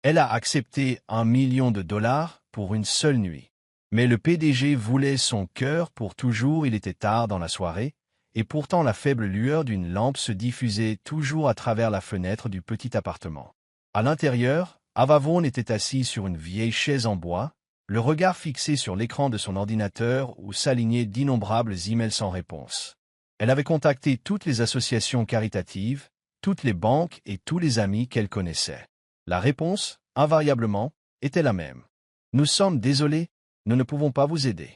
Elle a accepté $1 million pour une seule nuit. Mais le PDG voulait son cœur pour toujours, il était tard dans la soirée, et pourtant la faible lueur d'une lampe se diffusait toujours à travers la fenêtre du petit appartement. À l'intérieur, Ava Vaughn était assise sur une vieille chaise en bois, le regard fixé sur l'écran de son ordinateur où s'alignaient d'innombrables emails sans réponse. Elle avait contacté toutes les associations caritatives, toutes les banques et tous les amis qu'elle connaissait. La réponse, invariablement, était la même. « Nous sommes désolés, nous ne pouvons pas vous aider. »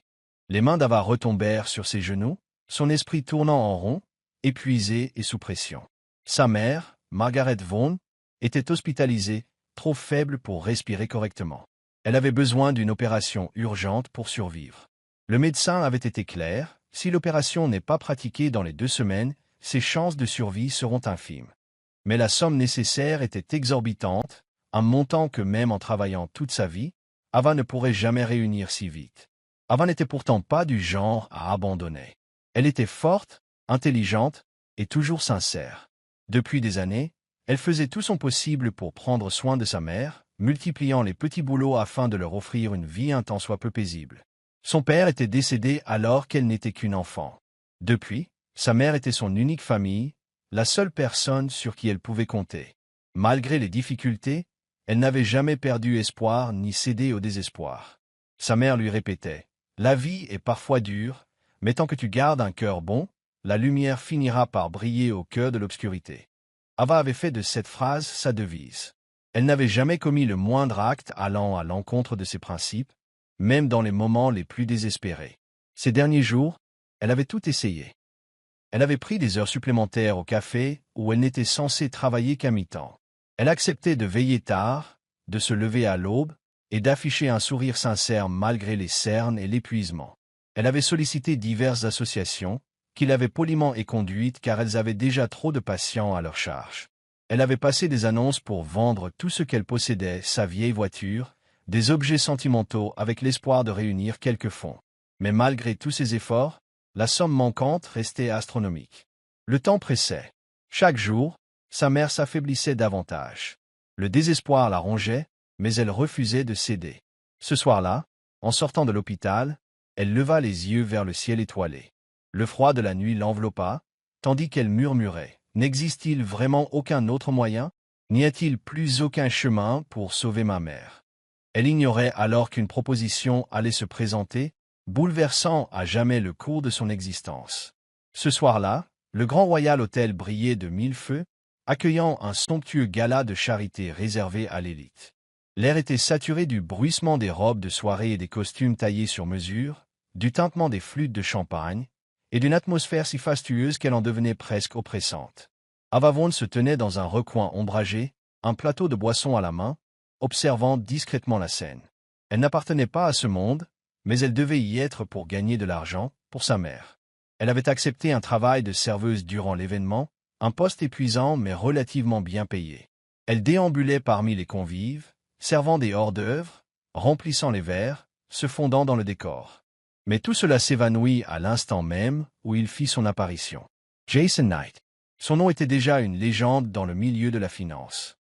Les mains d'Ava retombèrent sur ses genoux, son esprit tournant en rond, épuisé et sous pression. Sa mère, Margaret Vaughn, était hospitalisée, trop faible pour respirer correctement. Elle avait besoin d'une opération urgente pour survivre. Le médecin avait été clair, si l'opération n'est pas pratiquée dans les 2 semaines, ses chances de survie seront infimes. Mais la somme nécessaire était exorbitante, un montant que même en travaillant toute sa vie, Ava ne pourrait jamais réunir si vite. Ava n'était pourtant pas du genre à abandonner. Elle était forte, intelligente et toujours sincère. Depuis des années, elle faisait tout son possible pour prendre soin de sa mère, multipliant les petits boulots afin de leur offrir une vie un tant soit peu paisible. Son père était décédé alors qu'elle n'était qu'une enfant. Depuis, sa mère était son unique famille, la seule personne sur qui elle pouvait compter. Malgré les difficultés, elle n'avait jamais perdu espoir ni cédé au désespoir. Sa mère lui répétait « La vie est parfois dure, mais tant que tu gardes un cœur bon, la lumière finira par briller au cœur de l'obscurité. » Ava avait fait de cette phrase sa devise. Elle n'avait jamais commis le moindre acte allant à l'encontre de ses principes, même dans les moments les plus désespérés. Ces derniers jours, elle avait tout essayé. Elle avait pris des heures supplémentaires au café où elle n'était censée travailler qu'à mi-temps. Elle acceptait de veiller tard, de se lever à l'aube et d'afficher un sourire sincère malgré les cernes et l'épuisement. Elle avait sollicité diverses associations, qui l'avaient poliment éconduite car elles avaient déjà trop de patients à leur charge. Elle avait passé des annonces pour vendre tout ce qu'elle possédait, sa vieille voiture, des objets sentimentaux avec l'espoir de réunir quelques fonds. Mais malgré tous ses efforts, la somme manquante restait astronomique. Le temps pressait. Chaque jour, sa mère s'affaiblissait davantage. Le désespoir la rongeait, mais elle refusait de céder. Ce soir-là, en sortant de l'hôpital, elle leva les yeux vers le ciel étoilé. Le froid de la nuit l'enveloppa, tandis qu'elle murmurait « N'existe-t-il vraiment aucun autre moyen? N'y a-t-il plus aucun chemin pour sauver ma mère ?» Elle ignorait alors qu'une proposition allait se présenter, bouleversant à jamais le cours de son existence. Ce soir-là, le Grand Royal Hôtel brillait de 1000 feux, accueillant un somptueux gala de charité réservé à l'élite. L'air était saturé du bruissement des robes de soirée et des costumes taillés sur mesure, du tintement des flûtes de champagne, et d'une atmosphère si fastueuse qu'elle en devenait presque oppressante. Ava Vaughn se tenait dans un recoin ombragé, un plateau de boissons à la main, observant discrètement la scène. Elle n'appartenait pas à ce monde, mais elle devait y être pour gagner de l'argent, pour sa mère. Elle avait accepté un travail de serveuse durant l'événement, un poste épuisant mais relativement bien payé. Elle déambulait parmi les convives, servant des hors-d'œuvre, remplissant les verres, se fondant dans le décor. Mais tout cela s'évanouit à l'instant même où il fit son apparition. Jason Knight. Son nom était déjà une légende dans le milieu de la finance.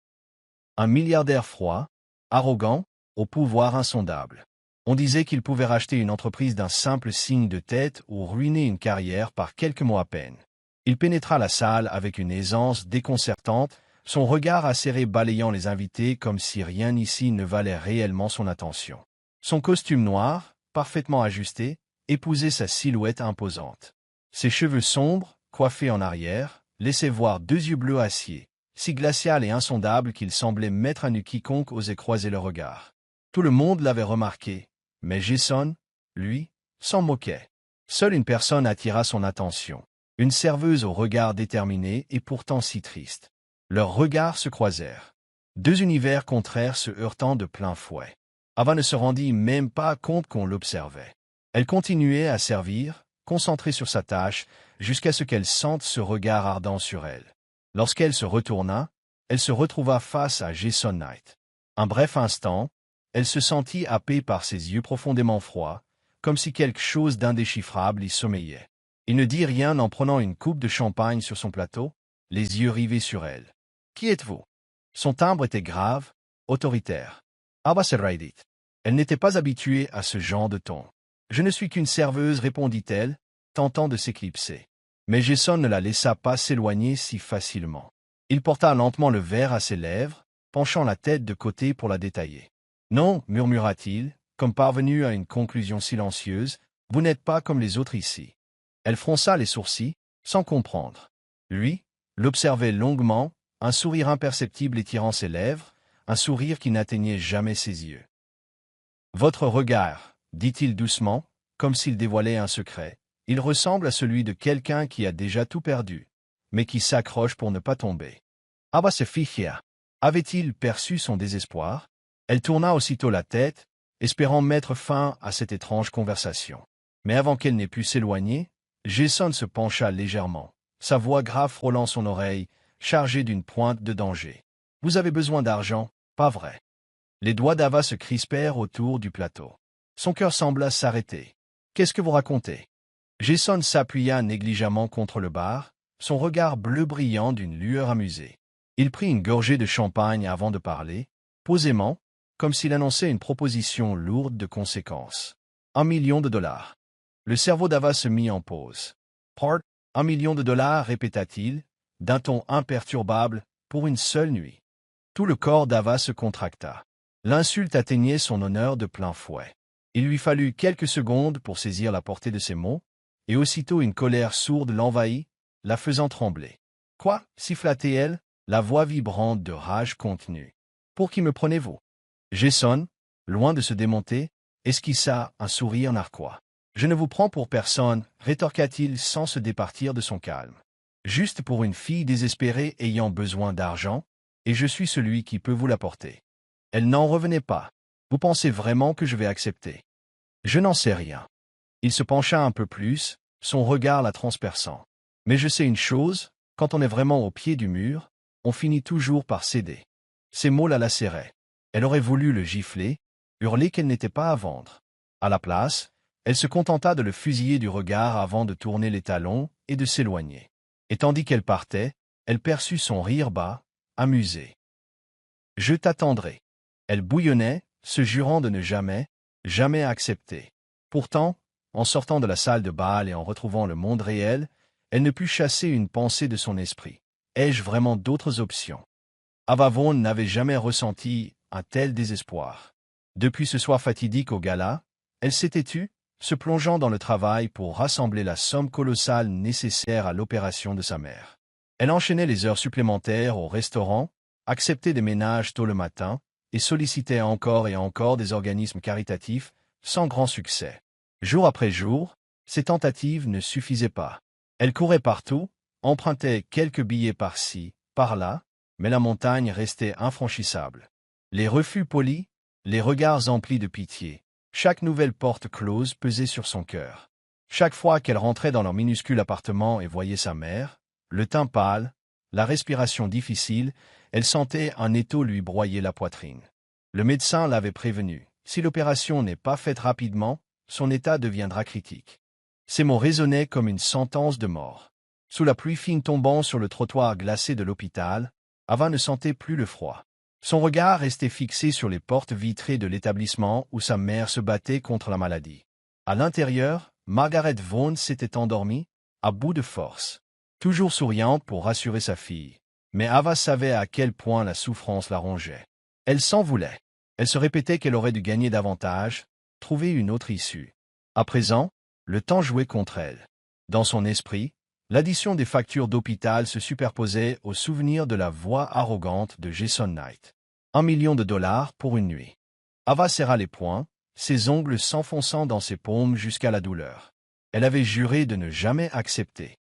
Un milliardaire froid, arrogant, au pouvoir insondable. On disait qu'il pouvait racheter une entreprise d'un simple signe de tête ou ruiner une carrière par quelques mots à peine. Il pénétra la salle avec une aisance déconcertante, son regard acéré balayant les invités comme si rien ici ne valait réellement son attention. Son costume noir, parfaitement ajusté, épousait sa silhouette imposante. Ses cheveux sombres, coiffés en arrière, laissaient voir 2 yeux bleus acier, si glacial et insondable qu'il semblait mettre à nu quiconque osait croiser le regard. Tout le monde l'avait remarqué, mais Jason, lui, s'en moquait. Seule une personne attira son attention, une serveuse au regard déterminé et pourtant si triste. Leurs regards se croisèrent. 2 univers contraires se heurtant de plein fouet. Ava ne se rendit même pas compte qu'on l'observait. Elle continuait à servir, concentrée sur sa tâche, jusqu'à ce qu'elle sente ce regard ardent sur elle. Lorsqu'elle se retourna, elle se retrouva face à Jason Knight. Un bref instant, elle se sentit happée par ses yeux profondément froids, comme si quelque chose d'indéchiffrable y sommeillait. Il ne dit rien en prenant une coupe de champagne sur son plateau, les yeux rivés sur elle. « Qui êtes-vous » Son timbre était grave, autoritaire. Ava se raidit. Elle n'était pas habituée à ce genre de ton. Je ne suis qu'une serveuse, répondit-elle, tentant de s'éclipser. Mais Jason ne la laissa pas s'éloigner si facilement. Il porta lentement le verre à ses lèvres, penchant la tête de côté pour la détailler. Non, murmura-t-il, comme parvenu à une conclusion silencieuse, vous n'êtes pas comme les autres ici. Elle fronça les sourcils, sans comprendre. Lui, l'observait longuement, un sourire imperceptible étirant ses lèvres, un sourire qui n'atteignait jamais ses yeux. Votre regard, dit-il doucement, comme s'il dévoilait un secret, il ressemble à celui de quelqu'un qui a déjà tout perdu, mais qui s'accroche pour ne pas tomber. Ava se ficha. Avait-il perçu son désespoir? Elle tourna aussitôt la tête, espérant mettre fin à cette étrange conversation. Mais avant qu'elle n'ait pu s'éloigner, Jason se pencha légèrement, sa voix grave frôlant son oreille, chargée d'une pointe de danger. Vous avez besoin d'argent, pas vrai? Les doigts d'Ava se crispèrent autour du plateau. Son cœur sembla s'arrêter. Qu'est-ce que vous racontez? Jason s'appuya négligemment contre le bar, son regard bleu brillant d'une lueur amusée. Il prit une gorgée de champagne avant de parler, posément, comme s'il annonçait une proposition lourde de conséquences. 1 million de dollars. Le cerveau d'Ava se mit en pause. Part, 1 million de dollars, répéta-t-il, d'un ton imperturbable, pour une seule nuit. Tout le corps d'Ava se contracta. L'insulte atteignait son honneur de plein fouet. Il lui fallut quelques secondes pour saisir la portée de ses mots, et aussitôt une colère sourde l'envahit, la faisant trembler. Quoi? Siffla-t-elle, la voix vibrante de rage contenue. Pour qui me prenez-vous? Jason, loin de se démonter, esquissa un sourire narquois. Je ne vous prends pour personne, rétorqua-t-il sans se départir de son calme. Juste pour une fille désespérée ayant besoin d'argent, et je suis celui qui peut vous l'apporter. Elle n'en revenait pas. Vous pensez vraiment que je vais accepter? Je n'en sais rien. Il se pencha un peu plus, son regard la transperçant. Mais je sais une chose, quand on est vraiment au pied du mur, on finit toujours par céder. Ces mots la lacéraient. Elle aurait voulu le gifler, hurler qu'elle n'était pas à vendre. À la place, elle se contenta de le fusiller du regard avant de tourner les talons et de s'éloigner. Et tandis qu'elle partait, elle perçut son rire bas, amusé. Je t'attendrai. Elle bouillonnait, se jurant de ne jamais, jamais accepter. Pourtant, en sortant de la salle de bal et en retrouvant le monde réel, elle ne put chasser une pensée de son esprit. Ai-je vraiment d'autres options? Ava Vaughn n'avait jamais ressenti un tel désespoir. Depuis ce soir fatidique au gala, elle s'était tue, se plongeant dans le travail pour rassembler la somme colossale nécessaire à l'opération de sa mère. Elle enchaînait les heures supplémentaires au restaurant, acceptait des ménages tôt le matin, et sollicitait encore et encore des organismes caritatifs, sans grand succès. Jour après jour, ses tentatives ne suffisaient pas. Elle courait partout, empruntait quelques billets par-ci, par-là, mais la montagne restait infranchissable. Les refus polis, les regards emplis de pitié, chaque nouvelle porte close pesait sur son cœur. Chaque fois qu'elle rentrait dans leur minuscule appartement et voyait sa mère, le teint pâle, la respiration difficile, elle sentait un étau lui broyer la poitrine. Le médecin l'avait prévenu. Si l'opération n'est pas faite rapidement, son état deviendra critique. Ces mots résonnaient comme une sentence de mort. Sous la pluie fine tombant sur le trottoir glacé de l'hôpital, Ava ne sentait plus le froid. Son regard restait fixé sur les portes vitrées de l'établissement où sa mère se battait contre la maladie. À l'intérieur, Margaret Vaughn s'était endormie, à bout de force. Toujours souriante pour rassurer sa fille. Mais Ava savait à quel point la souffrance la rongeait. Elle s'en voulait. Elle se répétait qu'elle aurait dû gagner davantage, trouver une autre issue. À présent, le temps jouait contre elle. Dans son esprit, l'addition des factures d'hôpital se superposait au souvenir de la voix arrogante de Jason Knight. 1 million de dollars pour une nuit. Ava serra les poings, ses ongles s'enfonçant dans ses paumes jusqu'à la douleur. Elle avait juré de ne jamais accepter.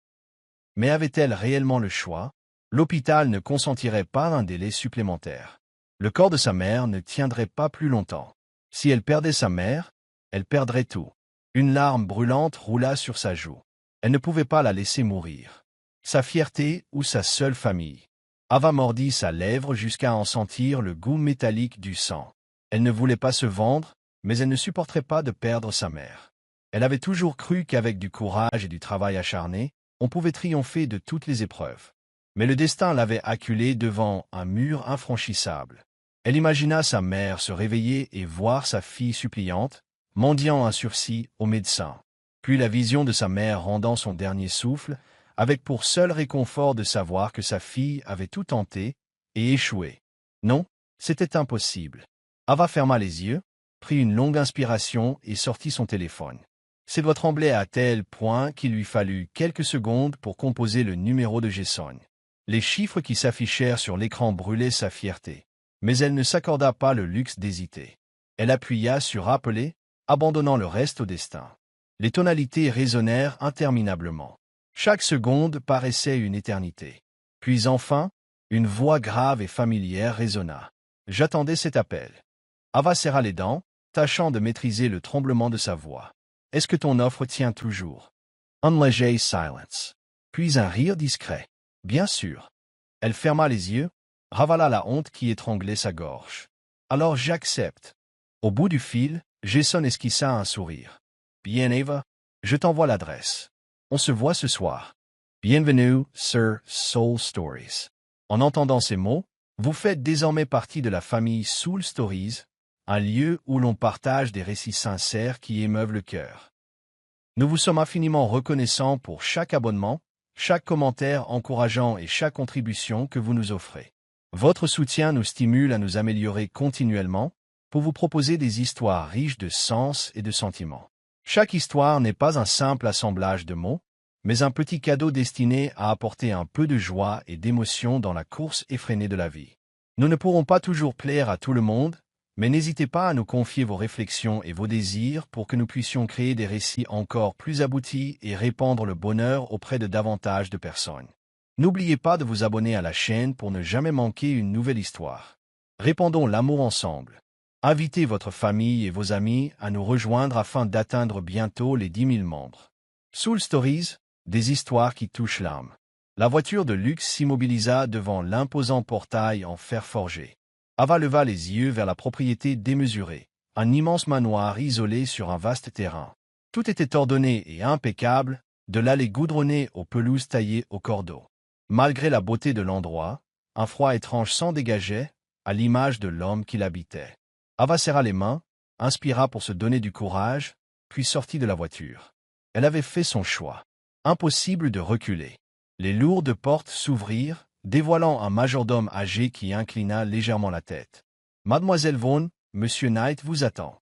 Mais avait-elle réellement le choix? L'hôpital ne consentirait pas un délai supplémentaire. Le corps de sa mère ne tiendrait pas plus longtemps. Si elle perdait sa mère, elle perdrait tout. Une larme brûlante roula sur sa joue. Elle ne pouvait pas la laisser mourir. Sa fierté ou sa seule famille. Ava mordit sa lèvre jusqu'à en sentir le goût métallique du sang. Elle ne voulait pas se vendre, mais elle ne supporterait pas de perdre sa mère. Elle avait toujours cru qu'avec du courage et du travail acharné, on pouvait triompher de toutes les épreuves. Mais le destin l'avait acculée devant un mur infranchissable. Elle imagina sa mère se réveiller et voir sa fille suppliante, mendiant un sursis au médecin. Puis la vision de sa mère rendant son dernier souffle, avec pour seul réconfort de savoir que sa fille avait tout tenté et échoué. Non, c'était impossible. Ava ferma les yeux, prit une longue inspiration et sortit son téléphone. Ses doigts tremblaient à tel point qu'il lui fallut quelques secondes pour composer le numéro de Jason. Les chiffres qui s'affichèrent sur l'écran brûlaient sa fierté. Mais elle ne s'accorda pas le luxe d'hésiter. Elle appuya sur Appeler, abandonnant le reste au destin. Les tonalités résonnèrent interminablement. Chaque seconde paraissait une éternité. Puis enfin, une voix grave et familière résonna. J'attendais cet appel. Ava serra les dents, tâchant de maîtriser le tremblement de sa voix. Est-ce que ton offre tient toujours? Un léger silence. Puis un rire discret. Bien sûr. Elle ferma les yeux, ravala la honte qui étranglait sa gorge. Alors j'accepte. Au bout du fil, Jason esquissa un sourire. Bien Ava, je t'envoie l'adresse. On se voit ce soir. Bienvenue sur Soul Stories. En entendant ces mots, vous faites désormais partie de la famille Soul Stories, un lieu où l'on partage des récits sincères qui émeuvent le cœur. Nous vous sommes infiniment reconnaissants pour chaque abonnement, chaque commentaire encourageant et chaque contribution que vous nous offrez. Votre soutien nous stimule à nous améliorer continuellement pour vous proposer des histoires riches de sens et de sentiments. Chaque histoire n'est pas un simple assemblage de mots, mais un petit cadeau destiné à apporter un peu de joie et d'émotion dans la course effrénée de la vie. Nous ne pourrons pas toujours plaire à tout le monde, mais n'hésitez pas à nous confier vos réflexions et vos désirs pour que nous puissions créer des récits encore plus aboutis et répandre le bonheur auprès de davantage de personnes. N'oubliez pas de vous abonner à la chaîne pour ne jamais manquer une nouvelle histoire. Répandons l'amour ensemble. Invitez votre famille et vos amis à nous rejoindre afin d'atteindre bientôt les 10 000 membres. Soul Stories, des histoires qui touchent l'âme. La voiture de luxe s'immobilisa devant l'imposant portail en fer forgé. Ava leva les yeux vers la propriété démesurée, un immense manoir isolé sur un vaste terrain. Tout était ordonné et impeccable, de l'allée goudronnée aux pelouses taillées au cordeau. Malgré la beauté de l'endroit, un froid étrange s'en dégageait, à l'image de l'homme qui l'habitait. Ava serra les mains, inspira pour se donner du courage, puis sortit de la voiture. Elle avait fait son choix. Impossible de reculer. Les lourdes portes s'ouvrirent, dévoilant un majordome âgé qui inclina légèrement la tête. « Mademoiselle Vaughn, Monsieur Knight vous attend. »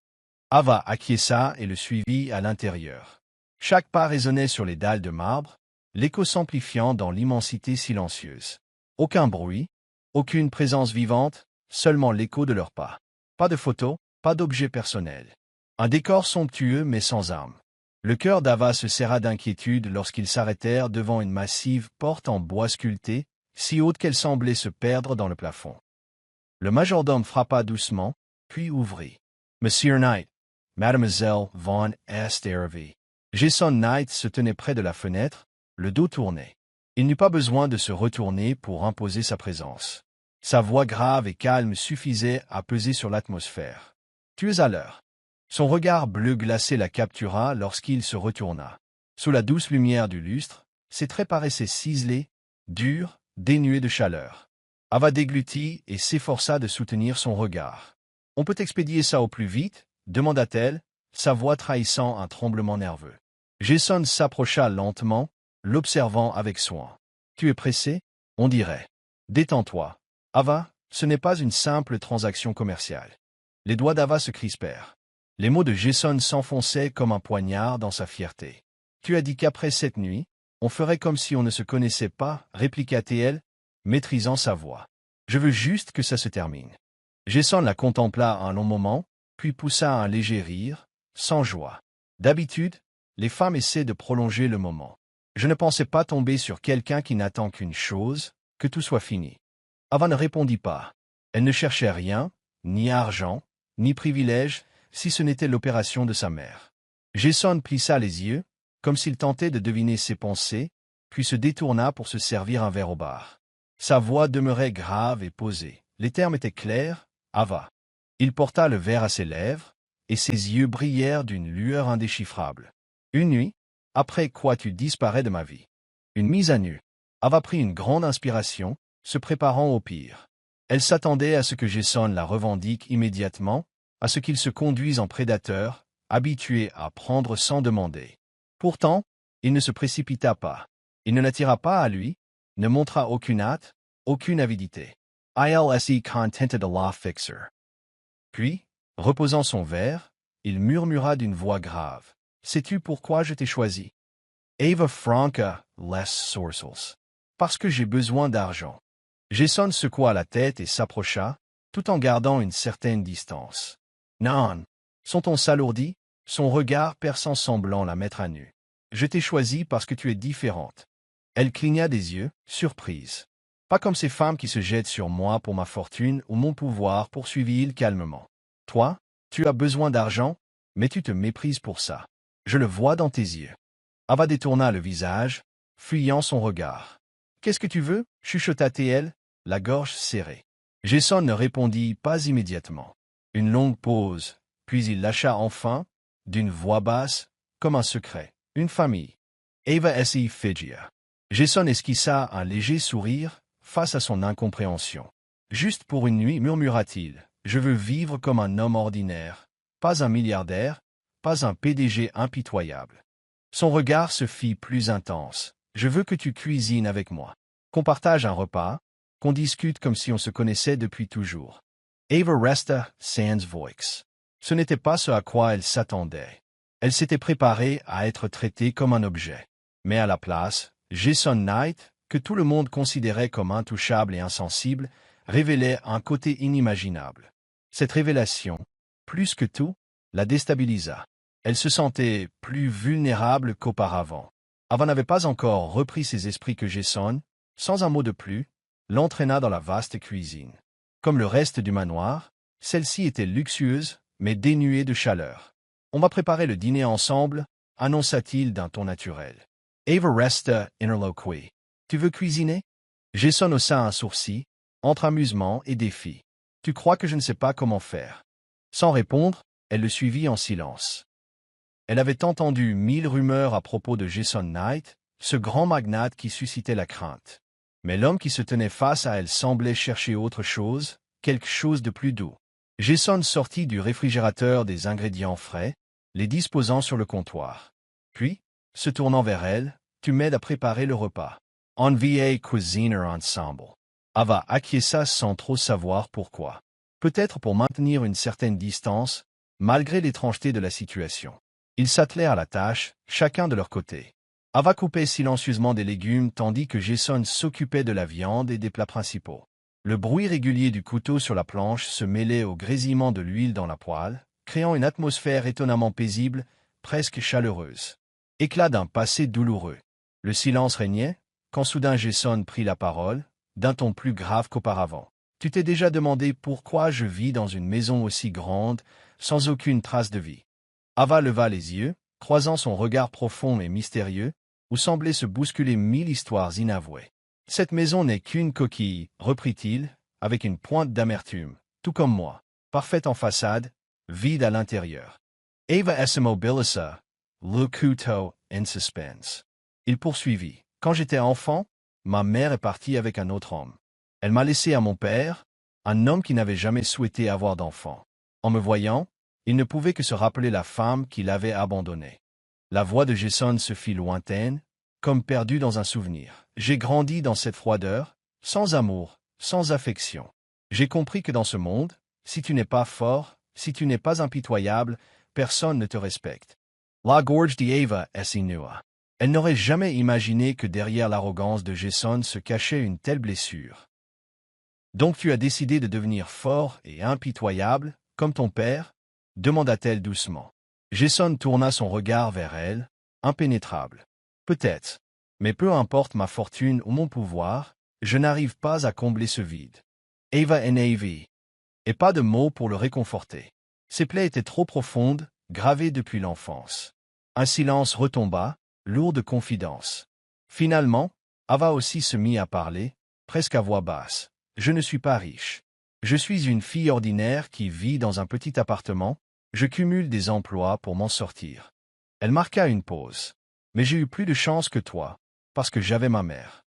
Ava acquiesça et le suivit à l'intérieur. Chaque pas résonnait sur les dalles de marbre, l'écho s'amplifiant dans l'immensité silencieuse. Aucun bruit, aucune présence vivante, seulement l'écho de leurs pas. Pas de photos, pas d'objets personnels. Un décor somptueux mais sans âme. Le cœur d'Ava se serra d'inquiétude lorsqu'ils s'arrêtèrent devant une massive porte en bois sculpté, si haute qu'elle semblait se perdre dans le plafond. Le majordome frappa doucement, puis ouvrit. « Monsieur Knight, Mademoiselle Vaughn est arrivée. » Jason Knight se tenait près de la fenêtre, le dos tourné. Il n'eut pas besoin de se retourner pour imposer sa présence. Sa voix grave et calme suffisait à peser sur l'atmosphère. « Tu es à l'heure. » Son regard bleu glacé la captura lorsqu'il se retourna. Sous la douce lumière du lustre, ses traits paraissaient ciselés, durs, dénués de chaleur. Ava déglutit et s'efforça de soutenir son regard. « On peut expédier ça au plus vite ?» demanda-t-elle, sa voix trahissant un tremblement nerveux. Jason s'approcha lentement, l'observant avec soin. « Tu es pressé? On dirait. Détends-toi. Ava, ce n'est pas une simple transaction commerciale. » Les doigts d'Ava se crispèrent. Les mots de Jason s'enfonçaient comme un poignard dans sa fierté. « Tu as dit qu'après cette nuit, on ferait comme si on ne se connaissait pas, répliqua-t-elle, maîtrisant sa voix. Je veux juste que ça se termine. » Jason la contempla un long moment, puis poussa un léger rire, sans joie. D'habitude, les femmes essaient de prolonger le moment. Je ne pensais pas tomber sur quelqu'un qui n'attend qu'une chose, que tout soit fini. Ava ne répondit pas. Elle ne cherchait rien, ni argent, ni privilège, si ce n'était l'opération de sa mère. Jason plissa les yeux, comme s'il tentait de deviner ses pensées, puis se détourna pour se servir un verre au bar. Sa voix demeurait grave et posée. Les termes étaient clairs, « Ava ». Il porta le verre à ses lèvres, et ses yeux brillèrent d'une lueur indéchiffrable. « Une nuit, après quoi tu disparais de ma vie. » Une mise à nu. Ava prit une grande inspiration, se préparant au pire. Elle s'attendait à ce que Jason la revendique immédiatement, à ce qu'il se conduise en prédateur, habitué à prendre sans demander. Pourtant, il ne se précipita pas. Il ne l'attira pas à lui, ne montra aucune hâte, aucune avidité. Il contented a law fixer. Puis, reposant son verre, il murmura d'une voix grave. « Sais-tu pourquoi je t'ai choisi? Ava Franca, less sourcils. Parce que j'ai besoin d'argent. » Jason secoua la tête et s'approcha, tout en gardant une certaine distance. « Non. » Son ton s'alourdit, son regard perçant semblant la mettre à nu. « Je t'ai choisi parce que tu es différente. » Elle cligna des yeux, surprise. « Pas comme ces femmes qui se jettent sur moi pour ma fortune ou mon pouvoir, poursuivit-il calmement. Toi, tu as besoin d'argent, mais tu te méprises pour ça. Je le vois dans tes yeux. » Ava détourna le visage, fuyant son regard. « Qu'est-ce que tu veux » chuchota-t-elle, la gorge serrée. Jason ne répondit pas immédiatement. Une longue pause, puis il lâcha enfin, d'une voix basse, comme un secret. « Une famille. » Ava S.E. Figia. Jason esquissa un léger sourire face à son incompréhension. « Juste pour une nuit, murmura-t-il. Je veux vivre comme un homme ordinaire, pas un milliardaire, pas un PDG impitoyable. » Son regard se fit plus intense. « Je veux que tu cuisines avec moi, qu'on partage un repas, qu'on discute comme si on se connaissait depuis toujours. » Ava resta sans voix. Ce n'était pas ce à quoi elle s'attendait. Elle s'était préparée à être traitée comme un objet. Mais à la place, Jason Knight, que tout le monde considérait comme intouchable et insensible, révélait un côté inimaginable. Cette révélation, plus que tout, la déstabilisa. Elle se sentait plus vulnérable qu'auparavant. Ava n'avait pas encore repris ses esprits que Jason, sans un mot de plus, l'entraîna dans la vaste cuisine. Comme le reste du manoir, celle-ci était luxueuse, mais dénuée de chaleur. « On va préparer le dîner ensemble, » annonça-t-il d'un ton naturel. Ava resta interloquée. « Tu veux cuisiner » Jason haussa un sourcil, entre amusement et défi. « Tu crois que je ne sais pas comment faire ?» Sans répondre, elle le suivit en silence. Elle avait entendu 1000 rumeurs à propos de Jason Knight, ce grand magnate qui suscitait la crainte. Mais l'homme qui se tenait face à elle semblait chercher autre chose, quelque chose de plus doux. Jason sortit du réfrigérateur des ingrédients frais, les disposant sur le comptoir. Puis, se tournant vers elle, « Tu m'aides à préparer le repas. On va cuisiner ensemble. » Ava acquiesça sans trop savoir pourquoi. Peut-être pour maintenir une certaine distance, malgré l'étrangeté de la situation. Ils s'attelèrent à la tâche, chacun de leur côté. Ava coupait silencieusement des légumes tandis que Jason s'occupait de la viande et des plats principaux. Le bruit régulier du couteau sur la planche se mêlait au grésillement de l'huile dans la poêle, créant une atmosphère étonnamment paisible, presque chaleureuse. Éclat d'un passé douloureux. Le silence régnait, quand soudain Jason prit la parole, d'un ton plus grave qu'auparavant. « Tu t'es déjà demandé pourquoi je vis dans une maison aussi grande, sans aucune trace de vie. » Ava leva les yeux, croisant son regard profond et mystérieux, où semblaient se bousculer 1000 histoires inavouées. « Cette maison n'est qu'une coquille, » reprit-il, avec une pointe d'amertume, « tout comme moi, parfaite en façade, vide à l'intérieur. » Ava s'immobilisa, le couteau en suspense. Il poursuivit. « Quand j'étais enfant, ma mère est partie avec un autre homme. Elle m'a laissé à mon père, un homme qui n'avait jamais souhaité avoir d'enfant. En me voyant, il ne pouvait que se rappeler la femme qui l'avait abandonné. » La voix de Jason se fit lointaine, comme perdue dans un souvenir. « J'ai grandi dans cette froideur, sans amour, sans affection. J'ai compris que dans ce monde, si tu n'es pas fort, si tu n'es pas impitoyable, personne ne te respecte. » La gorge d'Ava s'inua. Elle n'aurait jamais imaginé que derrière l'arrogance de Jason se cachait une telle blessure. « Donc tu as décidé de devenir fort et impitoyable, comme ton père ?» demanda-t-elle doucement. Jason tourna son regard vers elle, impénétrable. « Peut-être. Mais peu importe ma fortune ou mon pouvoir, je n'arrive pas à combler ce vide. » Ava Nav. Et pas de mots pour le réconforter. Ses plaies étaient trop profondes, gravées depuis l'enfance. Un silence retomba, lourd de confidence. Finalement, Ava aussi se mit à parler, presque à voix basse. « Je ne suis pas riche. Je suis une fille ordinaire qui vit dans un petit appartement. Je cumule des emplois pour m'en sortir. » Elle marqua une pause. « Mais j'ai eu plus de chance que toi, parce que j'avais ma mère. »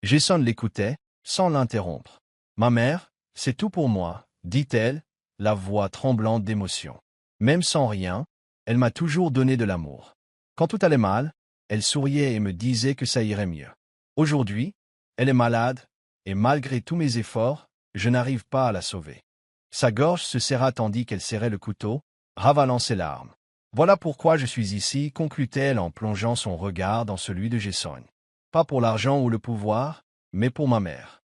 Jason l'écoutait, sans l'interrompre. « Ma mère, C'est tout pour moi, dit-elle, la voix tremblante d'émotion. Même sans rien, elle m'a toujours donné de l'amour. Quand tout allait mal, elle souriait et me disait que ça irait mieux. Aujourd'hui, elle est malade, et malgré tous mes efforts, je n'arrive pas à la sauver. Sa gorge se serra tandis qu'elle serrait le couteau, ravalant ses larmes. Voilà pourquoi je suis ici, conclut-elle en plongeant son regard dans celui de Jason. Pas pour l'argent ou le pouvoir, mais pour ma mère.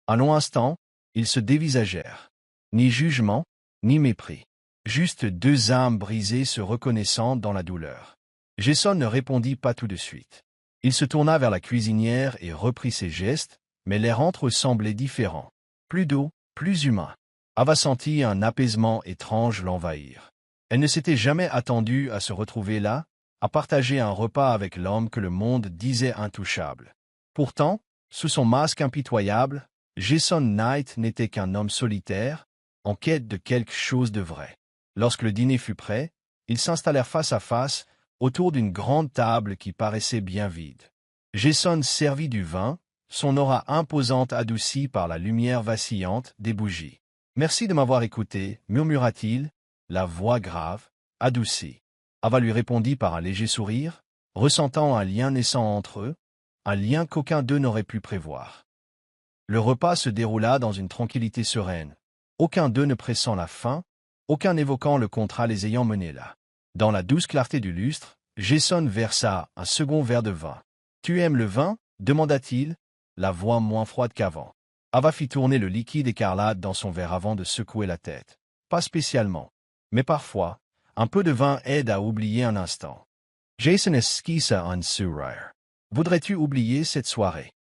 En un instant, ils se dévisagèrent. Ni jugement, ni mépris. Juste deux âmes brisées se reconnaissant dans la douleur. Jason ne répondit pas tout de suite. Il se tourna vers la cuisinière et reprit ses gestes, mais l'air entre eux semblait différent. Plus doux, plus humain. Ava sentit un apaisement étrange l'envahir. Elle ne s'était jamais attendue à se retrouver là, à partager un repas avec l'homme que le monde disait intouchable. Pourtant, sous son masque impitoyable, Jason Knight n'était qu'un homme solitaire, en quête de quelque chose de vrai. Lorsque le dîner fut prêt, ils s'installèrent face à face, autour d'une grande table qui paraissait bien vide. Jason servit du vin, son aura imposante adoucie par la lumière vacillante des bougies. « Merci de m'avoir écouté, murmura-t-il, la voix grave, adoucie. Ava lui répondit par un léger sourire, ressentant un lien naissant entre eux, un lien qu'aucun d'eux n'aurait pu prévoir. Le repas se déroula dans une tranquillité sereine, aucun d'eux ne pressant la fin, aucun n'évoquant le contrat les ayant menés là. Dans la douce clarté du lustre, Jason versa un second verre de vin. « Tu aimes le vin » demanda-t-il, la voix moins froide qu'avant. Ava fit tourner le liquide écarlate dans son verre avant de secouer la tête. Pas spécialement. Mais parfois, un peu de vin aide à oublier un instant. Jason esquissa un sourire. « Voudrais-tu oublier cette soirée »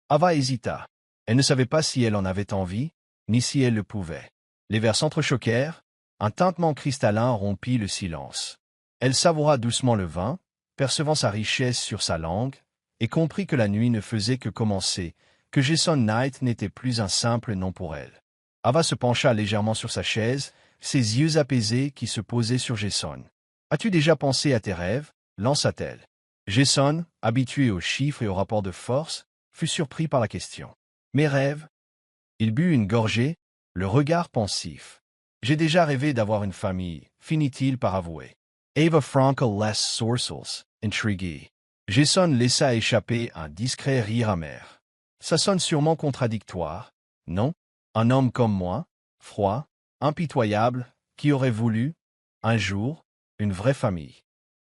Ava hésita. Elle ne savait pas si elle en avait envie, ni si elle le pouvait. Les verres s'entrechoquèrent, un tintement cristallin rompit le silence. Elle savoura doucement le vin, percevant sa richesse sur sa langue, et comprit que la nuit ne faisait que commencer, que Jason Knight n'était plus un simple nom pour elle. Ava se pencha légèrement sur sa chaise, ses yeux apaisés qui se posaient sur Jason. « As-tu déjà pensé à tes rêves » lança-t-elle. Jason, habitué aux chiffres et aux rapports de force, fut surpris par la question. « Mes rêves ?» Il but une gorgée, le regard pensif. « J'ai déjà rêvé d'avoir une famille, finit-il par avouer. Ava Frankel less sourcils, intrigué. Jason laissa échapper un discret rire amer. Ça sonne sûrement contradictoire, non? Un homme comme moi, froid, impitoyable, qui aurait voulu, un jour, une vraie famille.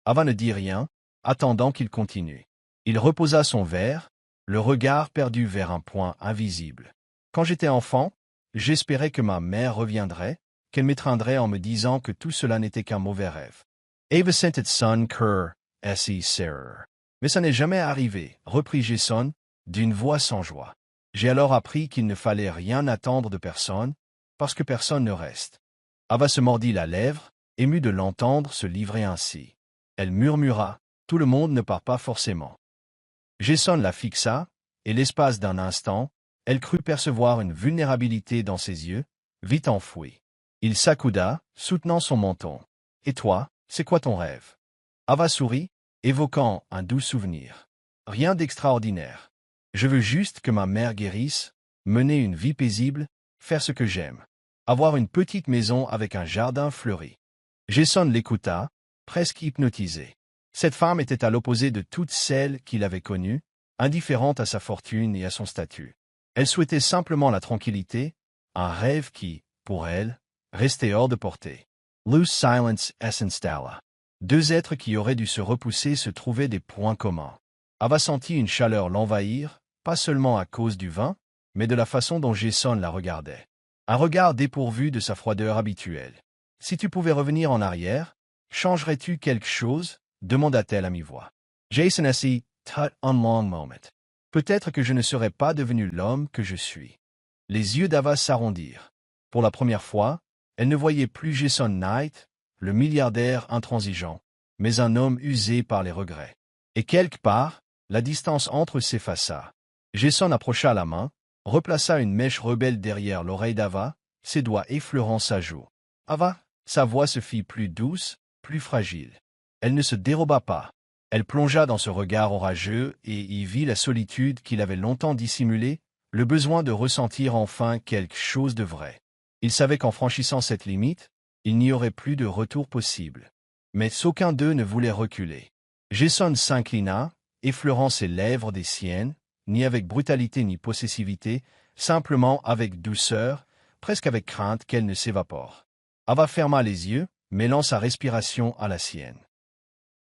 Ava ne dit rien, attendant qu'il continue. Il reposa son verre, le regard perdu vers un point invisible. Quand j'étais enfant, j'espérais que ma mère reviendrait, qu'elle m'étreindrait en me disant que tout cela n'était qu'un mauvais rêve. Ava sentit son cœur si serreur. Mais ça n'est jamais arrivé, reprit Jason, d'une voix sans joie. J'ai alors appris qu'il ne fallait rien attendre de personne, parce que personne ne reste. Ava se mordit la lèvre, émue de l'entendre se livrer ainsi. Elle murmura, « Tout le monde ne part pas forcément. » Jason la fixa, et l'espace d'un instant, elle crut percevoir une vulnérabilité dans ses yeux, vite enfouie. Il s'accouda, soutenant son menton. « Et toi, c'est quoi ton rêve » Ava sourit, évoquant un doux souvenir. « Rien d'extraordinaire. Je veux juste que ma mère guérisse, mener une vie paisible, faire ce que j'aime. Avoir une petite maison avec un jardin fleuri. » Jason l'écouta, presque hypnotisé. Cette femme était à l'opposé de toutes celles qu'il avait connues, indifférente à sa fortune et à son statut. Elle souhaitait simplement la tranquillité, un rêve qui, pour elle, restait hors de portée. Loose silence s'installa. Deux êtres qui auraient dû se repousser se trouvaient des points communs. Ava sentit une chaleur l'envahir, pas seulement à cause du vin, mais de la façon dont Jason la regardait. Un regard dépourvu de sa froideur habituelle. « Si tu pouvais revenir en arrière, changerais-tu quelque chose » demanda-t-elle à mi-voix. Jason assit, tut un long moment. « Peut-être que je ne serais pas devenu l'homme que je suis. » Les yeux d'Ava s'arrondirent. Pour la première fois, elle ne voyait plus Jason Knight, le milliardaire intransigeant, mais un homme usé par les regrets. Et quelque part, la distance entre eux s'effaça. Jason approcha la main, replaça une mèche rebelle derrière l'oreille d'Ava, ses doigts effleurant sa joue. Ava, sa voix se fit plus douce, plus fragile. Elle ne se déroba pas. Elle plongea dans ce regard orageux et y vit la solitude qu'il avait longtemps dissimulée, le besoin de ressentir enfin quelque chose de vrai. Il savait qu'en franchissant cette limite, il n'y aurait plus de retour possible. Mais aucun d'eux ne voulait reculer. Jason s'inclina, effleurant ses lèvres des siennes, ni avec brutalité ni possessivité, simplement avec douceur, presque avec crainte qu'elle ne s'évapore. Ava ferma les yeux, mêlant sa respiration à la sienne.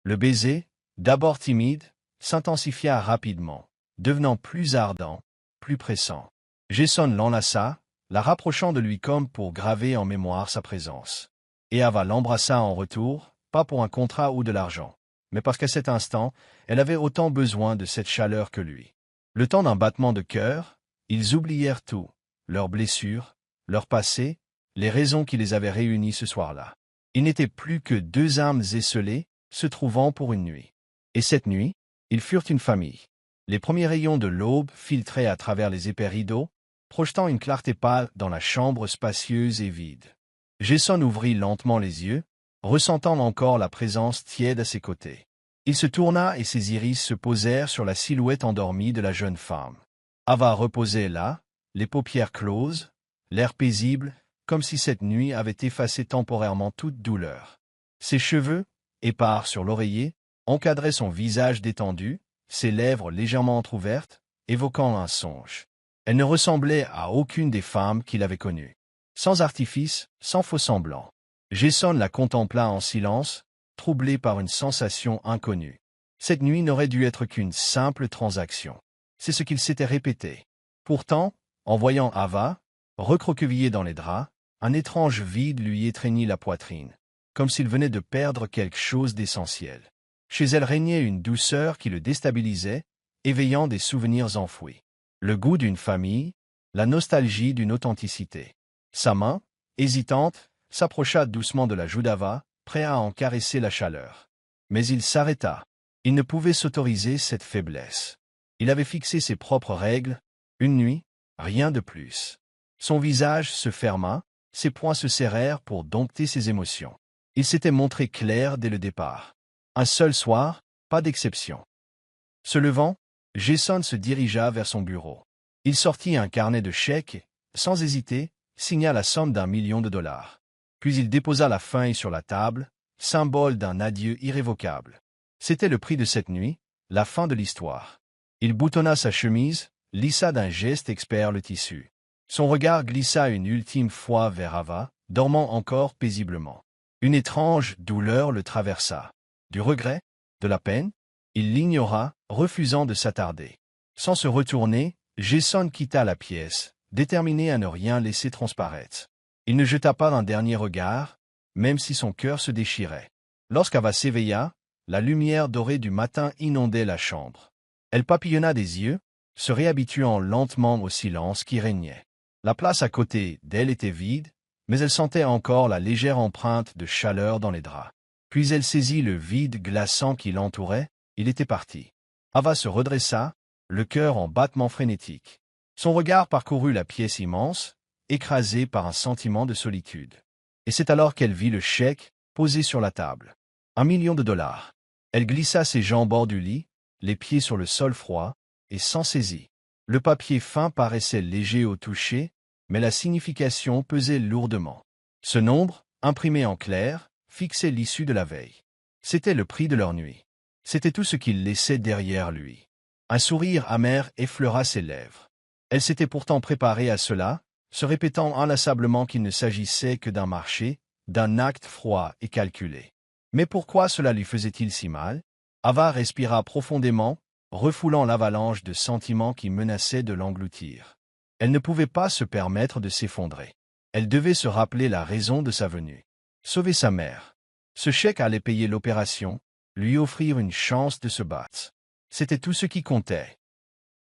Le baiser, d'abord timide, s'intensifia rapidement, devenant plus ardent, plus pressant. Jason l'enlaça, la rapprochant de lui comme pour graver en mémoire sa présence. Et Ava l'embrassa en retour, pas pour un contrat ou de l'argent, mais parce qu'à cet instant, elle avait autant besoin de cette chaleur que lui. Le temps d'un battement de cœur, ils oublièrent tout, leurs blessures, leur passé, les raisons qui les avaient réunis ce soir-là. Ils n'étaient plus que deux âmes esselées, se trouvant pour une nuit. Et cette nuit, ils furent une famille. Les premiers rayons de l'aube filtraient à travers les épais rideaux, projetant une clarté pâle dans la chambre spacieuse et vide. Jason ouvrit lentement les yeux, ressentant encore la présence tiède à ses côtés. Il se tourna et ses iris se posèrent sur la silhouette endormie de la jeune femme. Ava reposait là, les paupières closes, l'air paisible, comme si cette nuit avait effacé temporairement toute douleur. Ses cheveux, épars sur l'oreiller, encadraient son visage détendu, ses lèvres légèrement entr'ouvertes, évoquant un songe. Elle ne ressemblait à aucune des femmes qu'il avait connues. Sans artifice, sans faux-semblant. Jason la contempla en silence, troublé par une sensation inconnue. Cette nuit n'aurait dû être qu'une simple transaction. C'est ce qu'il s'était répété. Pourtant, en voyant Ava, recroquevillée dans les draps, un étrange vide lui étreignit la poitrine, comme s'il venait de perdre quelque chose d'essentiel. Chez elle régnait une douceur qui le déstabilisait, éveillant des souvenirs enfouis. Le goût d'une famille, la nostalgie d'une authenticité. Sa main, hésitante, s'approcha doucement de la joue d'Ava, prêt à en caresser la chaleur. Mais il s'arrêta. Il ne pouvait s'autoriser cette faiblesse. Il avait fixé ses propres règles, une nuit, rien de plus. Son visage se ferma, ses poings se serrèrent pour dompter ses émotions. Il s'était montré clair dès le départ. Un seul soir, pas d'exception. Se levant, Jason se dirigea vers son bureau. Il sortit un carnet de chèques et, sans hésiter, signa la somme d'1 million de dollars. Puis il déposa la feuille sur la table, symbole d'un adieu irrévocable. C'était le prix de cette nuit, la fin de l'histoire. Il boutonna sa chemise, lissa d'un geste expert le tissu. Son regard glissa une ultime fois vers Ava, dormant encore paisiblement. Une étrange douleur le traversa. Du regret, de la peine, il l'ignora, refusant de s'attarder. Sans se retourner, Jason quitta la pièce, déterminé à ne rien laisser transparaître. Il ne jeta pas un dernier regard, même si son cœur se déchirait. Lorsqu'Ava s'éveilla, la lumière dorée du matin inondait la chambre. Elle papillonna des yeux, se réhabituant lentement au silence qui régnait. La place à côté d'elle était vide, mais elle sentait encore la légère empreinte de chaleur dans les draps. Puis elle saisit le vide glaçant qui l'entourait, il était parti. Ava se redressa, le cœur en battement frénétique. Son regard parcourut la pièce immense, écrasée par un sentiment de solitude. Et c'est alors qu'elle vit le chèque, posé sur la table. 1 million de dollars. Elle glissa ses jambes hors du lit, les pieds sur le sol froid, et s'en saisit. Le papier fin paraissait léger au toucher, mais la signification pesait lourdement. Ce nombre, imprimé en clair, fixait l'issue de la veille. C'était le prix de leur nuit. C'était tout ce qu'il laissait derrière lui. Un sourire amer effleura ses lèvres. Elle s'était pourtant préparée à cela, se répétant inlassablement qu'il ne s'agissait que d'un marché, d'un acte froid et calculé. Mais pourquoi cela lui faisait-il si mal? Ava respira profondément, refoulant l'avalanche de sentiments qui menaçaient de l'engloutir. Elle ne pouvait pas se permettre de s'effondrer. Elle devait se rappeler la raison de sa venue. Sauver sa mère. Ce chèque allait payer l'opération, lui offrir une chance de se battre. C'était tout ce qui comptait.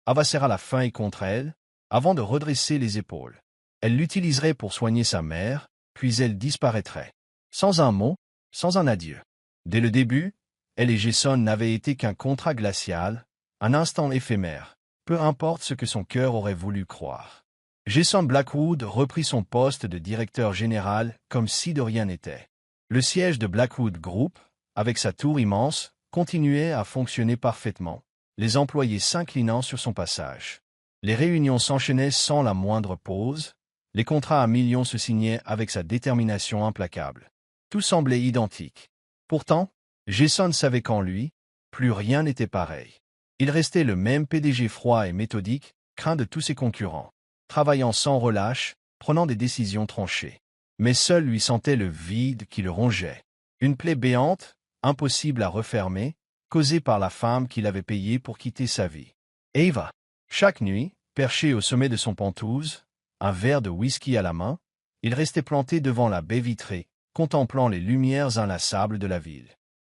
Ava serra la feuille contre elle, avant de redresser les épaules. Elle l'utiliserait pour soigner sa mère, puis elle disparaîtrait. Sans un mot, sans un adieu. Dès le début, elle et Jason n'avaient été qu'un contrat glacial, un instant éphémère, peu importe ce que son cœur aurait voulu croire. Jason Blackwood reprit son poste de directeur général comme si de rien n'était. Le siège de Blackwood Group, avec sa tour immense, continuait à fonctionner parfaitement, les employés s'inclinant sur son passage. Les réunions s'enchaînaient sans la moindre pause, les contrats à millions se signaient avec sa détermination implacable. Tout semblait identique. Pourtant, Jason savait qu'en lui, plus rien n'était pareil. Il restait le même PDG froid et méthodique, craint de tous ses concurrents, travaillant sans relâche, prenant des décisions tranchées. Mais seul lui sentait le vide qui le rongeait. Une plaie béante, impossible à refermer, causée par la femme qu'il avait payée pour quitter sa vie. Ava. Chaque nuit, perché au sommet de son pentouse, un verre de whisky à la main, il restait planté devant la baie vitrée, contemplant les lumières inlassables de la ville.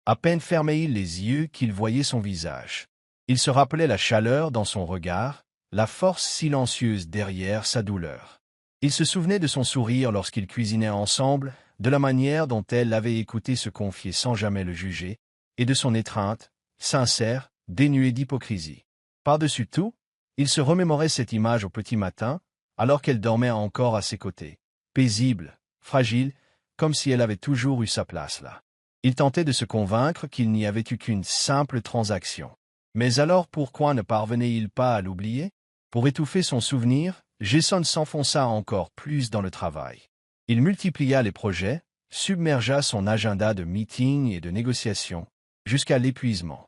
À peine fermait-il les yeux qu'il voyait son visage. Il se rappelait la chaleur dans son regard, la force silencieuse derrière sa douleur. Il se souvenait de son sourire lorsqu'ils cuisinaient ensemble, de la manière dont elle l'avait écouté se confier sans jamais le juger, et de son étreinte, sincère, dénuée d'hypocrisie. Par-dessus tout, il se remémorait cette image au petit matin, alors qu'elle dormait encore à ses côtés, paisible, fragile, comme si elle avait toujours eu sa place là. Il tentait de se convaincre qu'il n'y avait eu qu'une simple transaction. Mais alors pourquoi ne parvenait-il pas à l'oublier? Pour étouffer son souvenir, Jason s'enfonça encore plus dans le travail. Il multiplia les projets, submergea son agenda de meetings et de négociations, jusqu'à l'épuisement.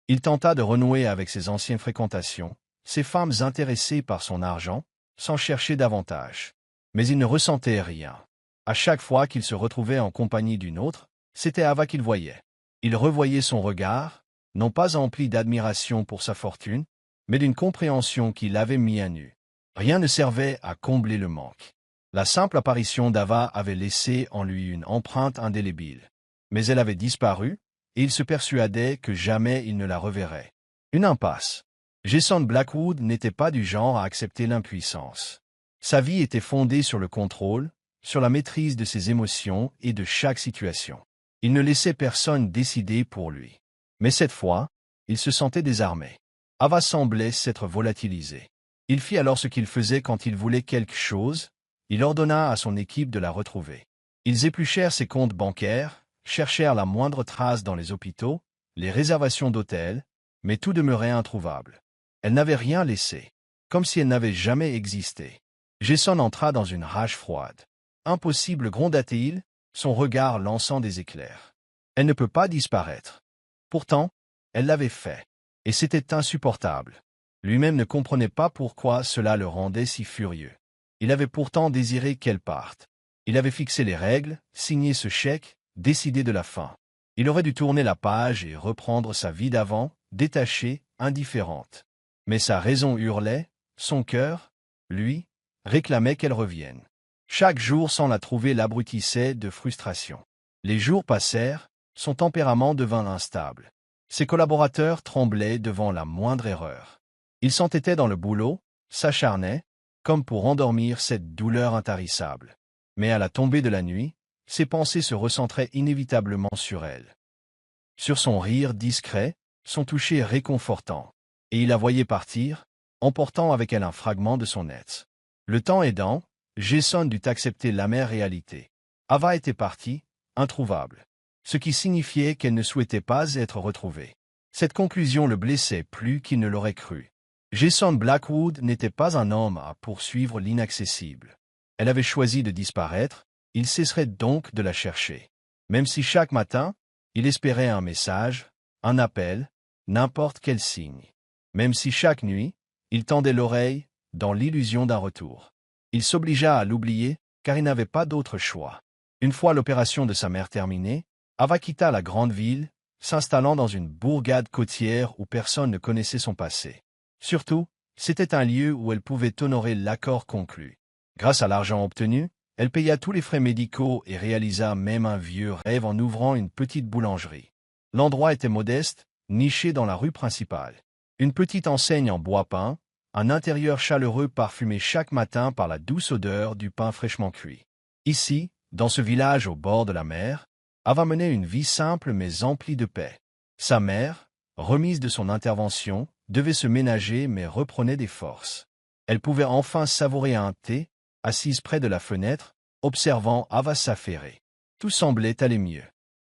Il tenta de renouer avec ses anciennes fréquentations, ces femmes intéressées par son argent, sans chercher davantage. Mais il ne ressentait rien. À chaque fois qu'il se retrouvait en compagnie d'une autre, c'était Ava qu'il voyait. Il revoyait son regard, non pas empli d'admiration pour sa fortune, mais d'une compréhension qui l'avait mis à nu. Rien ne servait à combler le manque. La simple apparition d'Ava avait laissé en lui une empreinte indélébile. Mais elle avait disparu, et il se persuadait que jamais il ne la reverrait. Une impasse. Jason Blackwood n'était pas du genre à accepter l'impuissance. Sa vie était fondée sur le contrôle, sur la maîtrise de ses émotions et de chaque situation. Il ne laissait personne décider pour lui. Mais cette fois, il se sentait désarmé. Ava semblait s'être volatilisée. Il fit alors ce qu'il faisait quand il voulait quelque chose, il ordonna à son équipe de la retrouver. Ils épluchèrent ses comptes bancaires, cherchèrent la moindre trace dans les hôpitaux, les réservations d'hôtels, mais tout demeurait introuvable. Elle n'avait rien laissé, comme si elle n'avait jamais existé. Jason entra dans une rage froide. Impossible, gronda-t-il, son regard lançant des éclairs. Elle ne peut pas disparaître. Pourtant, elle l'avait fait, et c'était insupportable. Lui-même ne comprenait pas pourquoi cela le rendait si furieux. Il avait pourtant désiré qu'elle parte. Il avait fixé les règles, signé ce chèque, décidé de la fin. Il aurait dû tourner la page et reprendre sa vie d'avant, détachée, indifférente. Mais sa raison hurlait, son cœur, lui, réclamait qu'elle revienne. Chaque jour sans la trouver l'abrutissait de frustration. Les jours passèrent, son tempérament devint instable. Ses collaborateurs tremblaient devant la moindre erreur. Il s'entêtait dans le boulot, s'acharnait, comme pour endormir cette douleur intarissable. Mais à la tombée de la nuit, ses pensées se recentraient inévitablement sur elle. Sur son rire discret, son toucher réconfortant. Et il la voyait partir, emportant avec elle un fragment de son être. Le temps aidant, Jason dut accepter l'amère réalité. Ava était partie, introuvable. Ce qui signifiait qu'elle ne souhaitait pas être retrouvée. Cette conclusion le blessait plus qu'il ne l'aurait cru. Jason Blackwood n'était pas un homme à poursuivre l'inaccessible. Elle avait choisi de disparaître, il cesserait donc de la chercher. Même si chaque matin, il espérait un message, un appel, n'importe quel signe. Même si chaque nuit, il tendait l'oreille, dans l'illusion d'un retour. Il s'obligea à l'oublier, car il n'avait pas d'autre choix. Une fois l'opération de sa mère terminée, Ava quitta la grande ville, s'installant dans une bourgade côtière où personne ne connaissait son passé. Surtout, c'était un lieu où elle pouvait honorer l'accord conclu. Grâce à l'argent obtenu, elle paya tous les frais médicaux et réalisa même un vieux rêve en ouvrant une petite boulangerie. L'endroit était modeste, niché dans la rue principale. Une petite enseigne en bois peint, un intérieur chaleureux parfumé chaque matin par la douce odeur du pain fraîchement cuit. Ici, dans ce village au bord de la mer, Ava menait une vie simple mais emplie de paix. Sa mère, remise de son intervention, devait se ménager mais reprenait des forces. Elle pouvait enfin savourer un thé, assise près de la fenêtre, observant Ava s'affairer. Tout semblait aller mieux.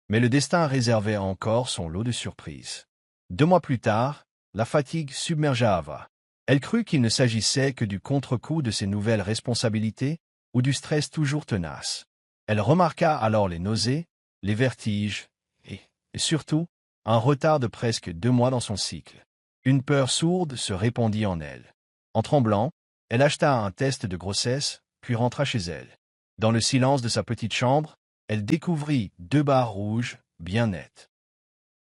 Mais le destin réservait encore son lot de surprises. 2 mois plus tard, la fatigue submergea Ava. Elle crut qu'il ne s'agissait que du contre-coup de ses nouvelles responsabilités ou du stress toujours tenace. Elle remarqua alors les nausées, les vertiges et surtout, un retard de presque 2 mois dans son cycle. Une peur sourde se répandit en elle. En tremblant, elle acheta un test de grossesse, puis rentra chez elle. Dans le silence de sa petite chambre, elle découvrit 2 barres rouges, bien nettes.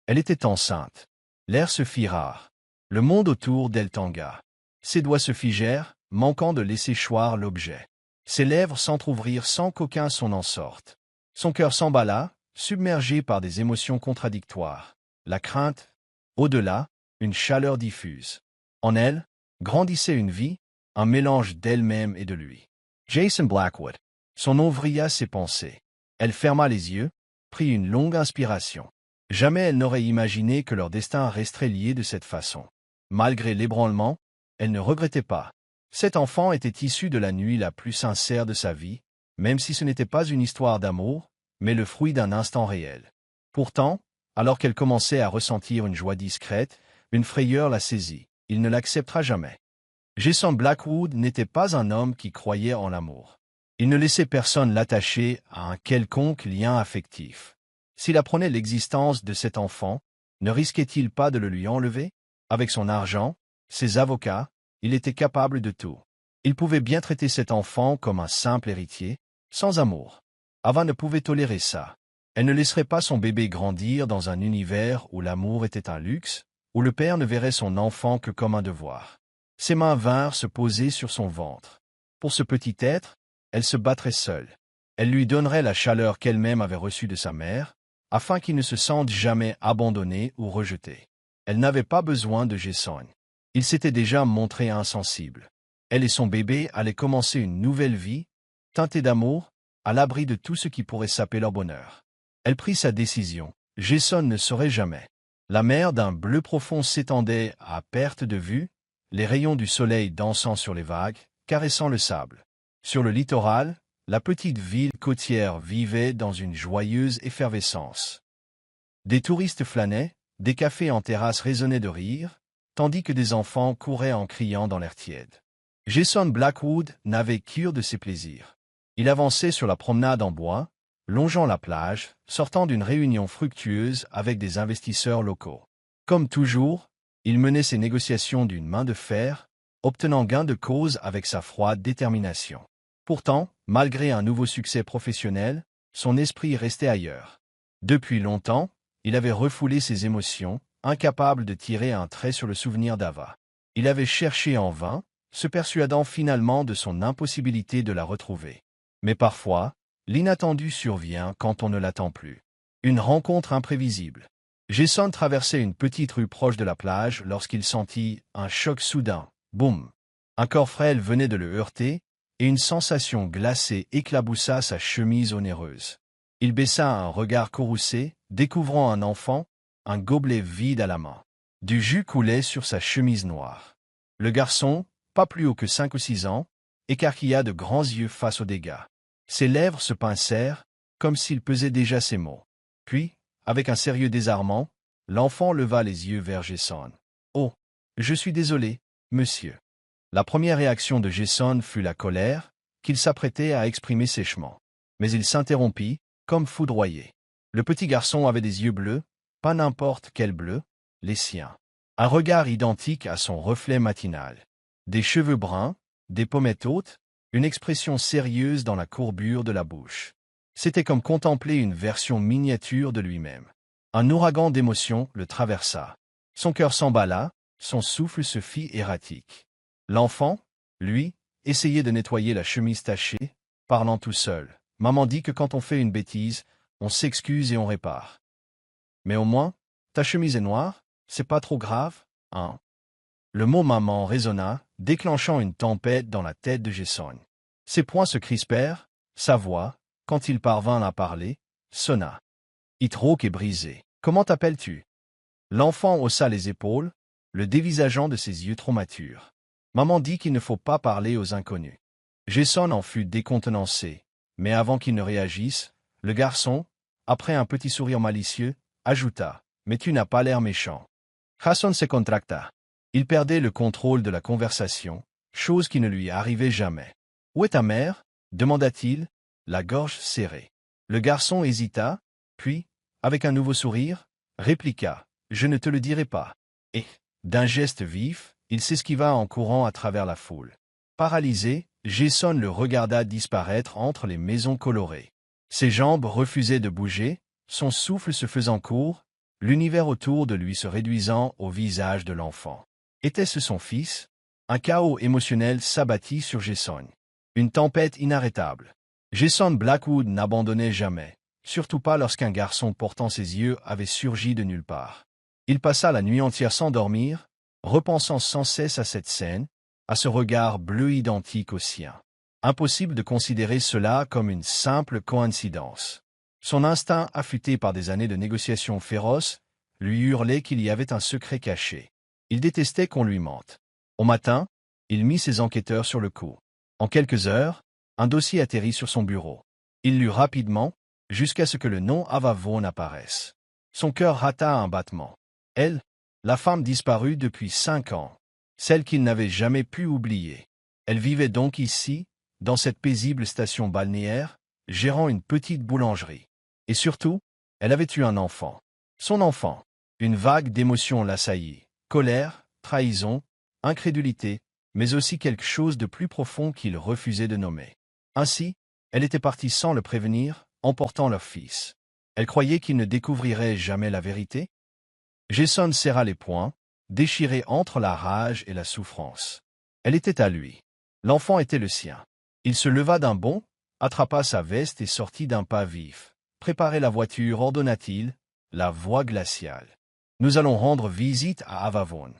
Elle était enceinte. L'air se fit rare. Le monde autour d'elle tangua. Ses doigts se figèrent, manquant de laisser choir l'objet. Ses lèvres s'entr'ouvrirent sans qu'aucun son en sorte. Son cœur s'emballa, submergé par des émotions contradictoires. La crainte, au-delà, une chaleur diffuse. En elle, grandissait une vie, un mélange d'elle-même et de lui. Jason Blackwood. Son nom vrilla ses pensées. Elle ferma les yeux, prit une longue inspiration. Jamais elle n'aurait imaginé que leur destin resterait lié de cette façon. Malgré l'ébranlement, elle ne regrettait pas. Cet enfant était issu de la nuit la plus sincère de sa vie, même si ce n'était pas une histoire d'amour, mais le fruit d'un instant réel. Pourtant, alors qu'elle commençait à ressentir une joie discrète, une frayeur la saisit. Il ne l'acceptera jamais. Jason Blackwood n'était pas un homme qui croyait en l'amour. Il ne laissait personne l'attacher à un quelconque lien affectif. S'il apprenait l'existence de cet enfant, ne risquait-il pas de le lui enlever? Avec son argent, ses avocats, il était capable de tout. Il pouvait bien traiter cet enfant comme un simple héritier, sans amour. Ava ne pouvait tolérer ça. Elle ne laisserait pas son bébé grandir dans un univers où l'amour était un luxe, où le père ne verrait son enfant que comme un devoir. Ses mains vinrent se poser sur son ventre. Pour ce petit être, elle se battrait seule. Elle lui donnerait la chaleur qu'elle-même avait reçue de sa mère, afin qu'il ne se sente jamais abandonné ou rejeté. Elle n'avait pas besoin de Jason. Il s'était déjà montré insensible. Elle et son bébé allaient commencer une nouvelle vie, teintée d'amour, à l'abri de tout ce qui pourrait saper leur bonheur. Elle prit sa décision. Jason ne saurait jamais. La mer d'un bleu profond s'étendait à perte de vue, les rayons du soleil dansant sur les vagues, caressant le sable. Sur le littoral, la petite ville côtière vivait dans une joyeuse effervescence. Des touristes flânaient, des cafés en terrasse résonnaient de rire, tandis que des enfants couraient en criant dans l'air tiède. Jason Blackwood n'avait cure de ses plaisirs. Il avançait sur la promenade en bois, longeant la plage, sortant d'une réunion fructueuse avec des investisseurs locaux. Comme toujours, il menait ses négociations d'une main de fer, obtenant gain de cause avec sa froide détermination. Pourtant, malgré un nouveau succès professionnel, son esprit restait ailleurs. Depuis longtemps, il avait refoulé ses émotions, incapable de tirer un trait sur le souvenir d'Ava. Il avait cherché en vain, se persuadant finalement de son impossibilité de la retrouver. Mais parfois, l'inattendu survient quand on ne l'attend plus. Une rencontre imprévisible. Jason traversait une petite rue proche de la plage lorsqu'il sentit un choc soudain. Boum! Un corps frêle venait de le heurter, et une sensation glacée éclaboussa sa chemise onéreuse. Il baissa un regard courroucé, découvrant un enfant, un gobelet vide à la main. Du jus coulait sur sa chemise noire. Le garçon, pas plus haut que 5 ou 6 ans, écarquilla de grands yeux face aux dégâts. Ses lèvres se pincèrent, comme s'il pesait déjà ses mots. Puis, avec un sérieux désarmant, l'enfant leva les yeux vers Jason. « Oh, je suis désolé, monsieur. » La première réaction de Jason fut la colère, qu'il s'apprêtait à exprimer sèchement. Mais il s'interrompit, comme foudroyé. Le petit garçon avait des yeux bleus, pas n'importe quel bleu, les siens. Un regard identique à son reflet matinal. Des cheveux bruns, des pommettes hautes, une expression sérieuse dans la courbure de la bouche. C'était comme contempler une version miniature de lui-même. Un ouragan d'émotions le traversa. Son cœur s'emballa, son souffle se fit erratique. L'enfant, lui, essayait de nettoyer la chemise tachée, parlant tout seul. Maman dit que quand on fait une bêtise, on s'excuse et on répare. Mais au moins, ta chemise est noire, c'est pas trop grave, hein? Le mot maman résonna, déclenchant une tempête dans la tête de Jason. Ses poings se crispèrent, sa voix, quand il parvint à parler, sonna. Hitrok est brisé. Comment t'appelles-tu? L'enfant haussa les épaules, le dévisageant de ses yeux trop matures. Maman dit qu'il ne faut pas parler aux inconnus. Jason en fut décontenancé, mais avant qu'il ne réagisse, le garçon, après un petit sourire malicieux, ajouta « Mais tu n'as pas l'air méchant. » Jason se contracta. Il perdait le contrôle de la conversation, chose qui ne lui arrivait jamais. « Où est ta mère » demanda-t-il, la gorge serrée. Le garçon hésita, puis, avec un nouveau sourire, répliqua « Je ne te le dirai pas. » Et, d'un geste vif, il s'esquiva en courant à travers la foule. Paralysé, Jason le regarda disparaître entre les maisons colorées. Ses jambes refusaient de bouger, son souffle se faisant court, l'univers autour de lui se réduisant au visage de l'enfant. Était-ce son fils? Un chaos émotionnel s'abattit sur Jason. Une tempête inarrêtable. Jason Blackwood n'abandonnait jamais, surtout pas lorsqu'un garçon portant ses yeux avait surgi de nulle part. Il passa la nuit entière sans dormir, repensant sans cesse à cette scène, à ce regard bleu identique au sien. Impossible de considérer cela comme une simple coïncidence. Son instinct, affûté par des années de négociations féroces, lui hurlait qu'il y avait un secret caché. Il détestait qu'on lui mente. Au matin, il mit ses enquêteurs sur le coup. En quelques heures, un dossier atterrit sur son bureau. Il lut rapidement, jusqu'à ce que le nom Ava Vaughn apparaisse. Son cœur rata un battement. Elle, la femme disparue depuis 5 ans, celle qu'il n'avait jamais pu oublier. Elle vivait donc ici, dans cette paisible station balnéaire, gérant une petite boulangerie. Et surtout, elle avait eu un enfant. Son enfant. Une vague d'émotions l'assaillit. Colère, trahison, incrédulité, mais aussi quelque chose de plus profond qu'il refusait de nommer. Ainsi, elle était partie sans le prévenir, emportant leur fils. Elle croyait qu'il ne découvrirait jamais la vérité. Jason serra les poings, déchiré entre la rage et la souffrance. Elle était à lui. L'enfant était le sien. Il se leva d'un bond, attrapa sa veste et sortit d'un pas vif. « Préparez la voiture » ordonna-t-il, la voix glaciale. « Nous allons rendre visite à Ava Vaughn. »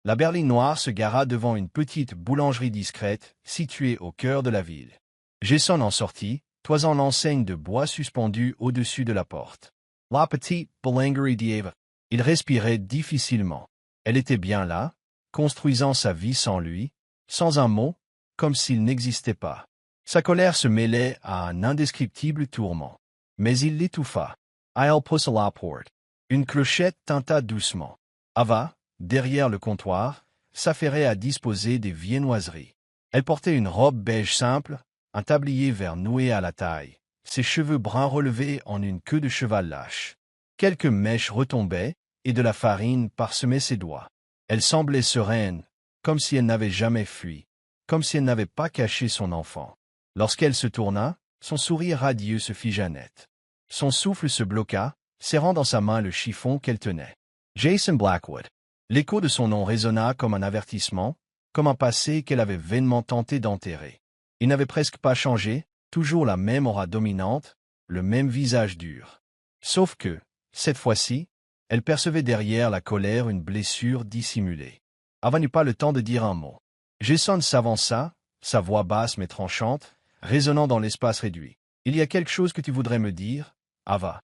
La berline noire se gara devant une petite boulangerie discrète, située au cœur de la ville. Jason en sortit, toisant l'enseigne de bois suspendue au-dessus de la porte. La petite boulangerie d'Ava. Il respirait difficilement. Elle était bien là, construisant sa vie sans lui, sans un mot, comme s'il n'existait pas. Sa colère se mêlait à un indescriptible tourment. Mais il l'étouffa. I'll push à la porte. Une clochette tinta doucement. Ava, derrière le comptoir, s'affairait à disposer des viennoiseries. Elle portait une robe beige simple, un tablier vert noué à la taille, ses cheveux bruns relevés en une queue de cheval lâche. Quelques mèches retombaient, et de la farine parsemait ses doigts. Elle semblait sereine, comme si elle n'avait jamais fui, comme si elle n'avait pas caché son enfant. Lorsqu'elle se tourna, son sourire radieux se figea net. Son souffle se bloqua, serrant dans sa main le chiffon qu'elle tenait. Jason Blackwood. L'écho de son nom résonna comme un avertissement, comme un passé qu'elle avait vainement tenté d'enterrer. Il n'avait presque pas changé, toujours la même aura dominante, le même visage dur. Sauf que, cette fois-ci, elle percevait derrière la colère une blessure dissimulée. Ava n'eut pas le temps de dire un mot. Jason s'avança, sa voix basse mais tranchante, résonnant dans l'espace réduit. « Il y a quelque chose que tu voudrais me dire, Ava ?»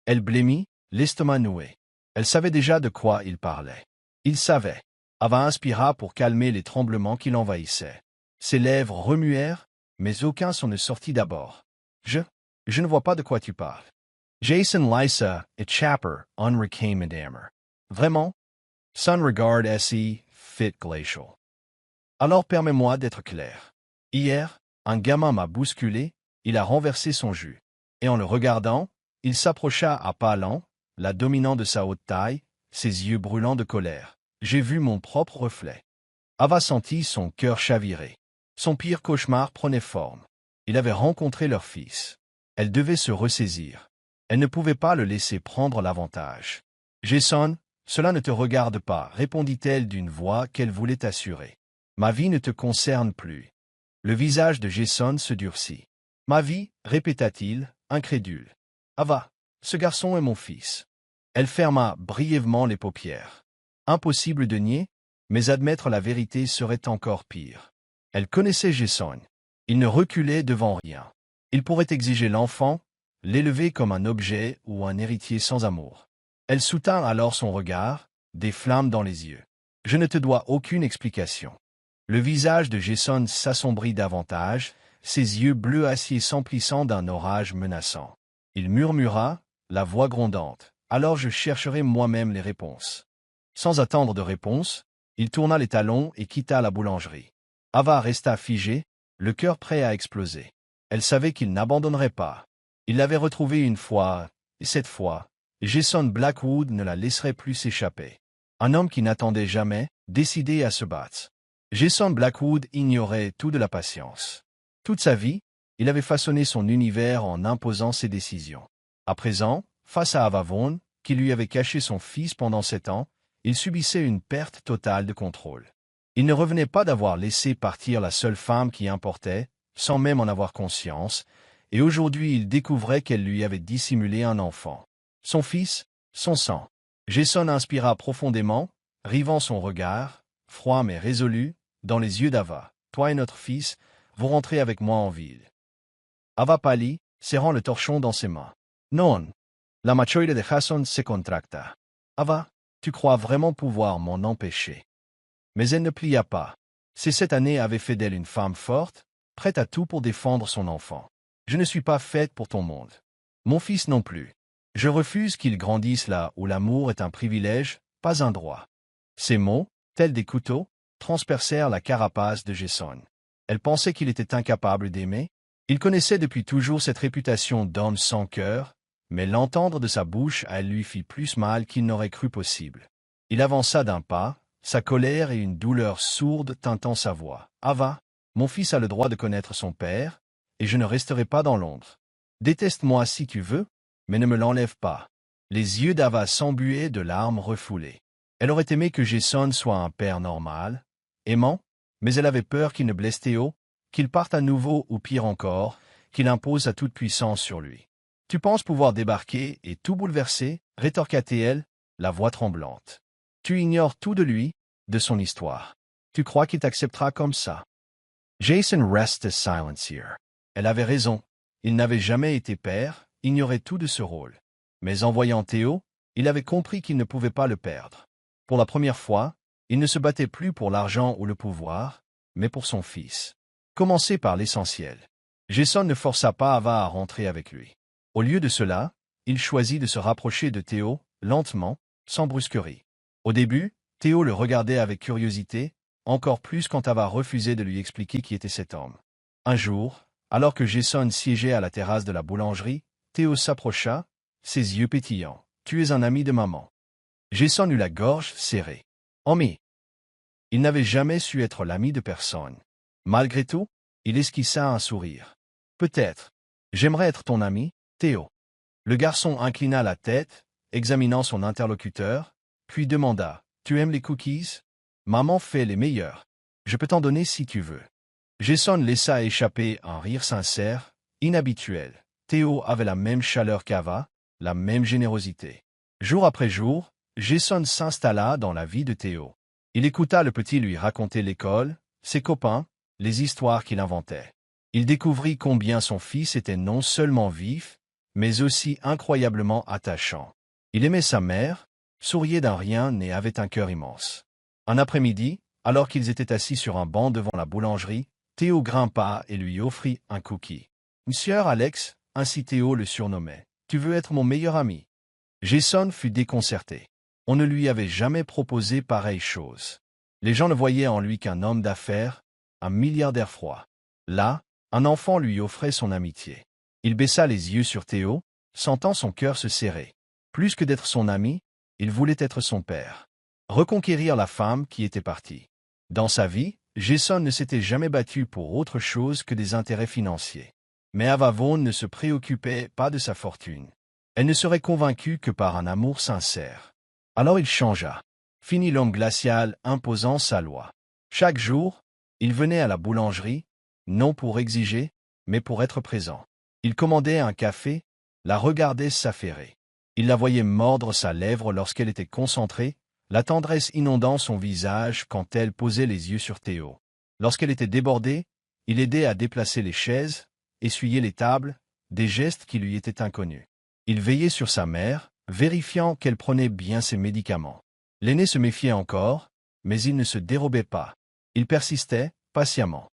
Elle blêmit, l'estomac noué. Elle savait déjà de quoi il parlait. Il savait. Ava inspira pour calmer les tremblements qui l'envahissaient. Ses lèvres remuèrent, mais aucun son ne sortit d'abord. Je ne vois pas de quoi tu parles. Jason Lysa et Chapper Unrecaimed-Hammer. Vraiment? Son regard si fit glacial. Alors permets-moi d'être clair. Hier, un gamin m'a bousculé, il a renversé son jus. Et en le regardant, il s'approcha à pas lents, la dominant de sa haute taille, ses yeux brûlants de colère. J'ai vu mon propre reflet. Ava sentit son cœur chavirer. Son pire cauchemar prenait forme. Il avait rencontré leur fils. Elle devait se ressaisir. Elle ne pouvait pas le laisser prendre l'avantage. « Jason, cela ne te regarde pas, répondit-elle d'une voix qu'elle voulait assurer. Ma vie ne te concerne plus. Le visage de Jason se durcit. Ma vie, répéta-t-il, incrédule. Ava, ce garçon est mon fils. Elle ferma brièvement les paupières. Impossible de nier, mais admettre la vérité serait encore pire. Elle connaissait Jason. Il ne reculait devant rien. Il pourrait exiger l'enfant, l'élever comme un objet ou un héritier sans amour. Elle soutint alors son regard, des flammes dans les yeux. « Je ne te dois aucune explication. » Le visage de Jason s'assombrit davantage, ses yeux bleu acier s'emplissant d'un orage menaçant. Il murmura, la voix grondante. « Alors je chercherai moi-même les réponses. » Sans attendre de réponse, Il tourna les talons et quitta la boulangerie. Ava resta figée, le cœur prêt à exploser. Elle savait qu'il n'abandonnerait pas. Il l'avait retrouvée une fois, et cette fois, Jason Blackwood ne la laisserait plus s'échapper. Un homme qui n'attendait jamais, décidé à se battre. Jason Blackwood ignorait tout de la patience. Toute sa vie, il avait façonné son univers en imposant ses décisions. À présent, face à Ava Vaughn, qui lui avait caché son fils pendant 7 ans, il subissait une perte totale de contrôle. Il ne revenait pas d'avoir laissé partir la seule femme qui importait, sans même en avoir conscience, et aujourd'hui il découvrait qu'elle lui avait dissimulé un enfant. Son fils, son sang. Jason inspira profondément, rivant son regard, froid mais résolu, dans les yeux d'Ava. « Toi et notre fils, vous rentrez avec moi en ville. » Ava pâlit, serrant le torchon dans ses mains. « Non. » La machoide de Jason se contracta. « Ava, tu crois vraiment pouvoir m'en empêcher. » Mais elle ne plia pas. Cette année avait fait d'elle une femme forte, prête à tout pour défendre son enfant. « Je ne suis pas faite pour ton monde. Mon fils non plus. Je refuse qu'il grandisse là où l'amour est un privilège, pas un droit. » Ces mots, tels des couteaux, transpercèrent la carapace de Jason. Elle pensait qu'il était incapable d'aimer. Il connaissait depuis toujours cette réputation d'homme sans cœur, mais l'entendre de sa bouche elle lui fit plus mal qu'il n'aurait cru possible. Il avança d'un pas, sa colère et une douleur sourde tintant sa voix. « Ava, mon fils a le droit de connaître son père, et je ne resterai pas dans l'ombre. Déteste-moi si tu veux, mais ne me l'enlève pas. » Les yeux d'Ava s'embuaient de larmes refoulées. Elle aurait aimé que Jason soit un père normal, aimant, mais elle avait peur qu'il ne blesse Théo, qu'il parte à nouveau ou pire encore, qu'il impose sa toute puissance sur lui. « Tu penses pouvoir débarquer et tout bouleverser » rétorqua-t-elle, la voix tremblante. « Tu ignores tout de lui, de son histoire. Tu crois qu'il t'acceptera comme ça. » Jason restait silencieux. Elle avait raison. Il n'avait jamais été père, ignorait tout de ce rôle. Mais en voyant Théo, il avait compris qu'il ne pouvait pas le perdre. Pour la première fois, il ne se battait plus pour l'argent ou le pouvoir, mais pour son fils. Commencer par l'essentiel. Jason ne força pas Ava à rentrer avec lui. Au lieu de cela, il choisit de se rapprocher de Théo, lentement, sans brusquerie. Au début, Théo le regardait avec curiosité, encore plus quand Ava refusait de lui expliquer qui était cet homme. Un jour, alors que Jason siégeait à la terrasse de la boulangerie, Théo s'approcha, ses yeux pétillants. « Tu es un ami de maman. » Jason eut la gorge serrée. « Ami. » Il n'avait jamais su être l'ami de personne. Malgré tout, il esquissa un sourire. « Peut-être. J'aimerais être ton ami, Théo. » Le garçon inclina la tête, examinant son interlocuteur, puis demanda « Tu aimes les cookies? Maman fait les meilleurs. Je peux t'en donner si tu veux. » Jason laissa échapper un rire sincère, inhabituel. Théo avait la même chaleur qu'Ava, la même générosité. Jour après jour, Jason s'installa dans la vie de Théo. Il écouta le petit lui raconter l'école, ses copains, les histoires qu'il inventait. Il découvrit combien son fils était non seulement vif, mais aussi incroyablement attachant. Il aimait sa mère, souriait d'un rien et avait un cœur immense. Un après-midi, alors qu'ils étaient assis sur un banc devant la boulangerie, Théo grimpa et lui offrit un cookie. « Monsieur Alex », ainsi Théo le surnommait, « tu veux être mon meilleur ami ?» Jason fut déconcerté. On ne lui avait jamais proposé pareille chose. Les gens ne voyaient en lui qu'un homme d'affaires, un milliardaire froid. Là, un enfant lui offrait son amitié. Il baissa les yeux sur Théo, sentant son cœur se serrer. Plus que d'être son ami, il voulait être son père. Reconquérir la femme qui était partie. Dans sa vie, Jason ne s'était jamais battu pour autre chose que des intérêts financiers. Mais Ava Vaughn ne se préoccupait pas de sa fortune. Elle ne serait convaincue que par un amour sincère. Alors il changea. Fini l'homme glacial imposant sa loi. Chaque jour, il venait à la boulangerie, non pour exiger, mais pour être présent. Il commandait un café, la regardait s'affairer. Il la voyait mordre sa lèvre lorsqu'elle était concentrée, la tendresse inondant son visage quand elle posait les yeux sur Théo. Lorsqu'elle était débordée, il aidait à déplacer les chaises, essuyait les tables, des gestes qui lui étaient inconnus. Il veillait sur sa mère, vérifiant qu'elle prenait bien ses médicaments. L'aîné se méfiait encore, mais il ne se dérobait pas. Il persistait, patiemment.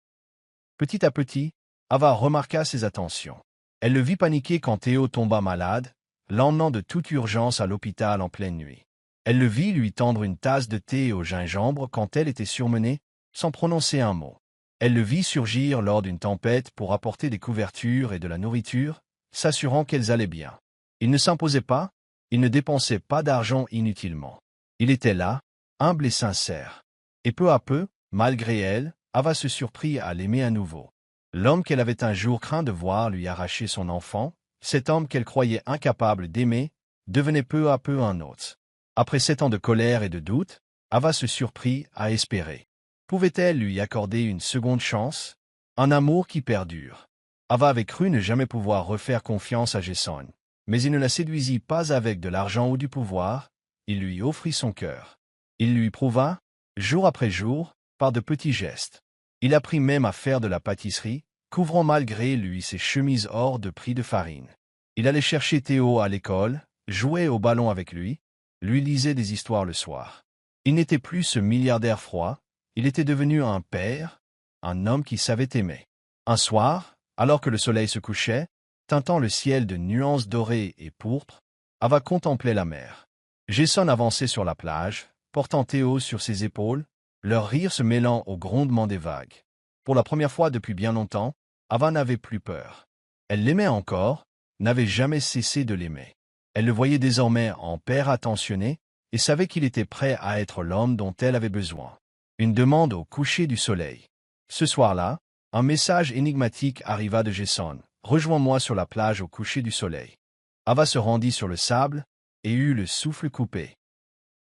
Petit à petit, Ava remarqua ses attentions. Elle le vit paniquer quand Théo tomba malade, l'emmenant de toute urgence à l'hôpital en pleine nuit. Elle le vit lui tendre une tasse de thé au gingembre quand elle était surmenée, sans prononcer un mot. Elle le vit surgir lors d'une tempête pour apporter des couvertures et de la nourriture, s'assurant qu'elles allaient bien. Il ne s'imposait pas, il ne dépensait pas d'argent inutilement. Il était là, humble et sincère. Et peu à peu, malgré elle, Ava se surprit à l'aimer à nouveau. L'homme qu'elle avait un jour craint de voir lui arracher son enfant, cet homme qu'elle croyait incapable d'aimer, devenait peu à peu un autre. Après 7 ans de colère et de doute, Ava se surprit à espérer. Pouvait-elle lui accorder une seconde chance? Un amour qui perdure. Ava avait cru ne jamais pouvoir refaire confiance à Jason. Mais il ne la séduisit pas avec de l'argent ou du pouvoir, il lui offrit son cœur. Il lui prouva, jour après jour, par de petits gestes. Il apprit même à faire de la pâtisserie, couvrant malgré lui ses chemises hors de prix de farine. Il allait chercher Théo à l'école, jouait au ballon avec lui lisait des histoires le soir. Il n'était plus ce milliardaire froid, il était devenu un père, un homme qui savait aimer. Un soir, alors que le soleil se couchait, teintant le ciel de nuances dorées et pourpres, Ava contemplait la mer. Jason avançait sur la plage, portant Théo sur ses épaules, leur rire se mêlant au grondement des vagues. Pour la première fois depuis bien longtemps, Ava n'avait plus peur. Elle l'aimait encore, n'avait jamais cessé de l'aimer. Elle le voyait désormais en père attentionné et savait qu'il était prêt à être l'homme dont elle avait besoin. Une demande au coucher du soleil. Ce soir-là, un message énigmatique arriva de Jason. « Rejoins-moi sur la plage au coucher du soleil. » Ava se rendit sur le sable et eut le souffle coupé.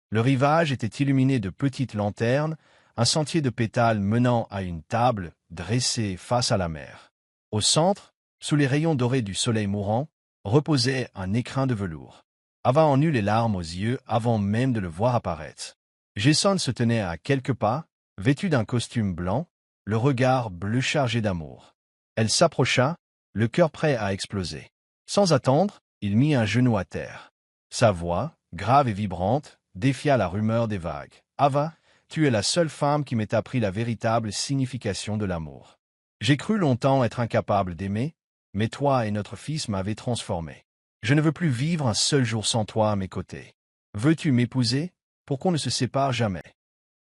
Le rivage était illuminé de petites lanternes, un sentier de pétales menant à une table dressée face à la mer. Au centre, sous les rayons dorés du soleil mourant, reposait un écrin de velours. Ava en eut les larmes aux yeux avant même de le voir apparaître. Jason se tenait à quelques pas, vêtu d'un costume blanc, le regard bleu chargé d'amour. Elle s'approcha, le cœur prêt à exploser. Sans attendre, il mit un genou à terre. Sa voix, grave et vibrante, défia la rumeur des vagues. « Ava, tu es la seule femme qui m'ait appris la véritable signification de l'amour. J'ai cru longtemps être incapable d'aimer, mais toi et notre fils m'avez transformé. Je ne veux plus vivre un seul jour sans toi à mes côtés. Veux-tu m'épouser, pour qu'on ne se sépare jamais ?»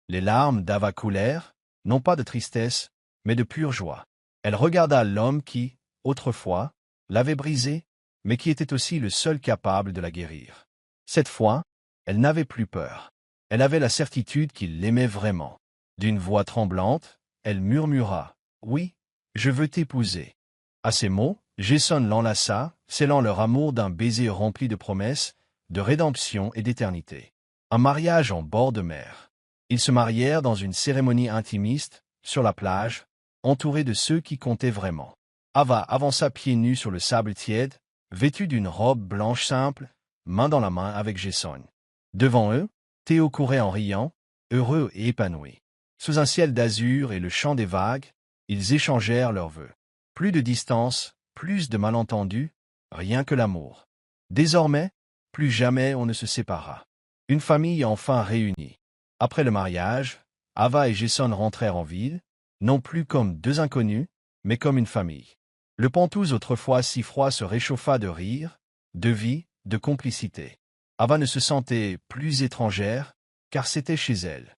Les larmes d'Ava coulèrent, non pas de tristesse, mais de pure joie. Elle regarda l'homme qui, autrefois, l'avait brisée, mais qui était aussi le seul capable de la guérir. Cette fois, elle n'avait plus peur. Elle avait la certitude qu'il l'aimait vraiment. D'une voix tremblante, elle murmura « Oui, je veux t'épouser. » À ces mots, Jason l'enlaça, scellant leur amour d'un baiser rempli de promesses, de rédemption et d'éternité. Un mariage en bord de mer. Ils se marièrent dans une cérémonie intimiste, sur la plage, entourés de ceux qui comptaient vraiment. Ava avança pieds nus sur le sable tiède, vêtue d'une robe blanche simple, main dans la main avec Jason. Devant eux, Théo courait en riant, heureux et épanoui. Sous un ciel d'azur et le chant des vagues, ils échangèrent leurs vœux. Plus de distance, plus de malentendus, rien que l'amour. Désormais, plus jamais on ne se sépara. Une famille enfin réunie. Après le mariage, Ava et Jason rentrèrent en ville, non plus comme deux inconnus, mais comme une famille. Le Pentouse autrefois si froid se réchauffa de rire, de vie, de complicité. Ava ne se sentait plus étrangère, car c'était chez elle.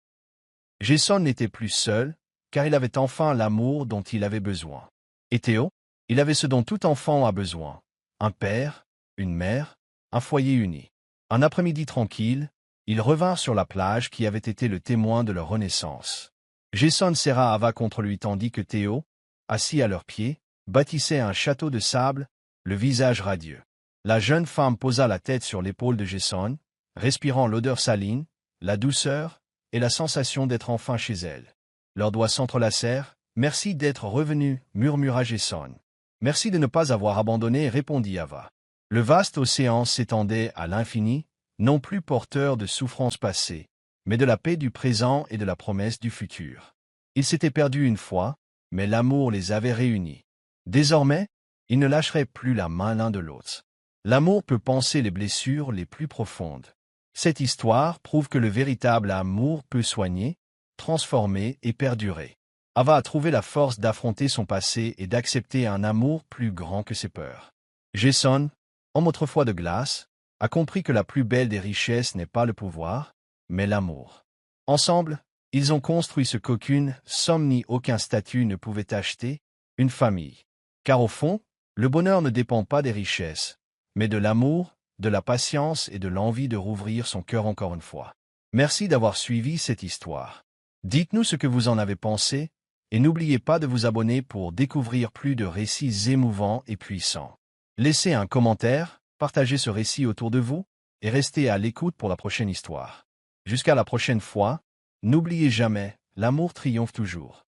Jason n'était plus seul, car il avait enfin l'amour dont il avait besoin. Et Théo, il avait ce dont tout enfant a besoin. Un père, une mère, un foyer uni. Un après-midi tranquille, ils revinrent sur la plage qui avait été le témoin de leur renaissance. Jason serra Ava contre lui tandis que Théo, assis à leurs pieds, bâtissait un château de sable, le visage radieux. La jeune femme posa la tête sur l'épaule de Jason, respirant l'odeur saline, la douceur et la sensation d'être enfin chez elle. Leurs doigts s'entrelacèrent. « Merci d'être revenu, murmura Jason. Merci de ne pas avoir abandonné, répondit Ava. Le vaste océan s'étendait à l'infini, non plus porteur de souffrances passées, mais de la paix du présent et de la promesse du futur. Ils s'étaient perdus une fois, mais l'amour les avait réunis. Désormais, ils ne lâcheraient plus la main l'un de l'autre. L'amour peut panser les blessures les plus profondes. Cette histoire prouve que le véritable amour peut soigner, transformer et perdurer. Ava a trouvé la force d'affronter son passé et d'accepter un amour plus grand que ses peurs. Jason, homme autrefois de glace, a compris que la plus belle des richesses n'est pas le pouvoir, mais l'amour. Ensemble, ils ont construit ce qu'aucune somme ni aucun statut ne pouvait acheter, une famille. Car au fond, le bonheur ne dépend pas des richesses, mais de l'amour, de la patience et de l'envie de rouvrir son cœur encore une fois. Merci d'avoir suivi cette histoire. Dites-nous ce que vous en avez pensé, et n'oubliez pas de vous abonner pour découvrir plus de récits émouvants et puissants. Laissez un commentaire, partagez ce récit autour de vous, et restez à l'écoute pour la prochaine histoire. Jusqu'à la prochaine fois, n'oubliez jamais, l'amour triomphe toujours.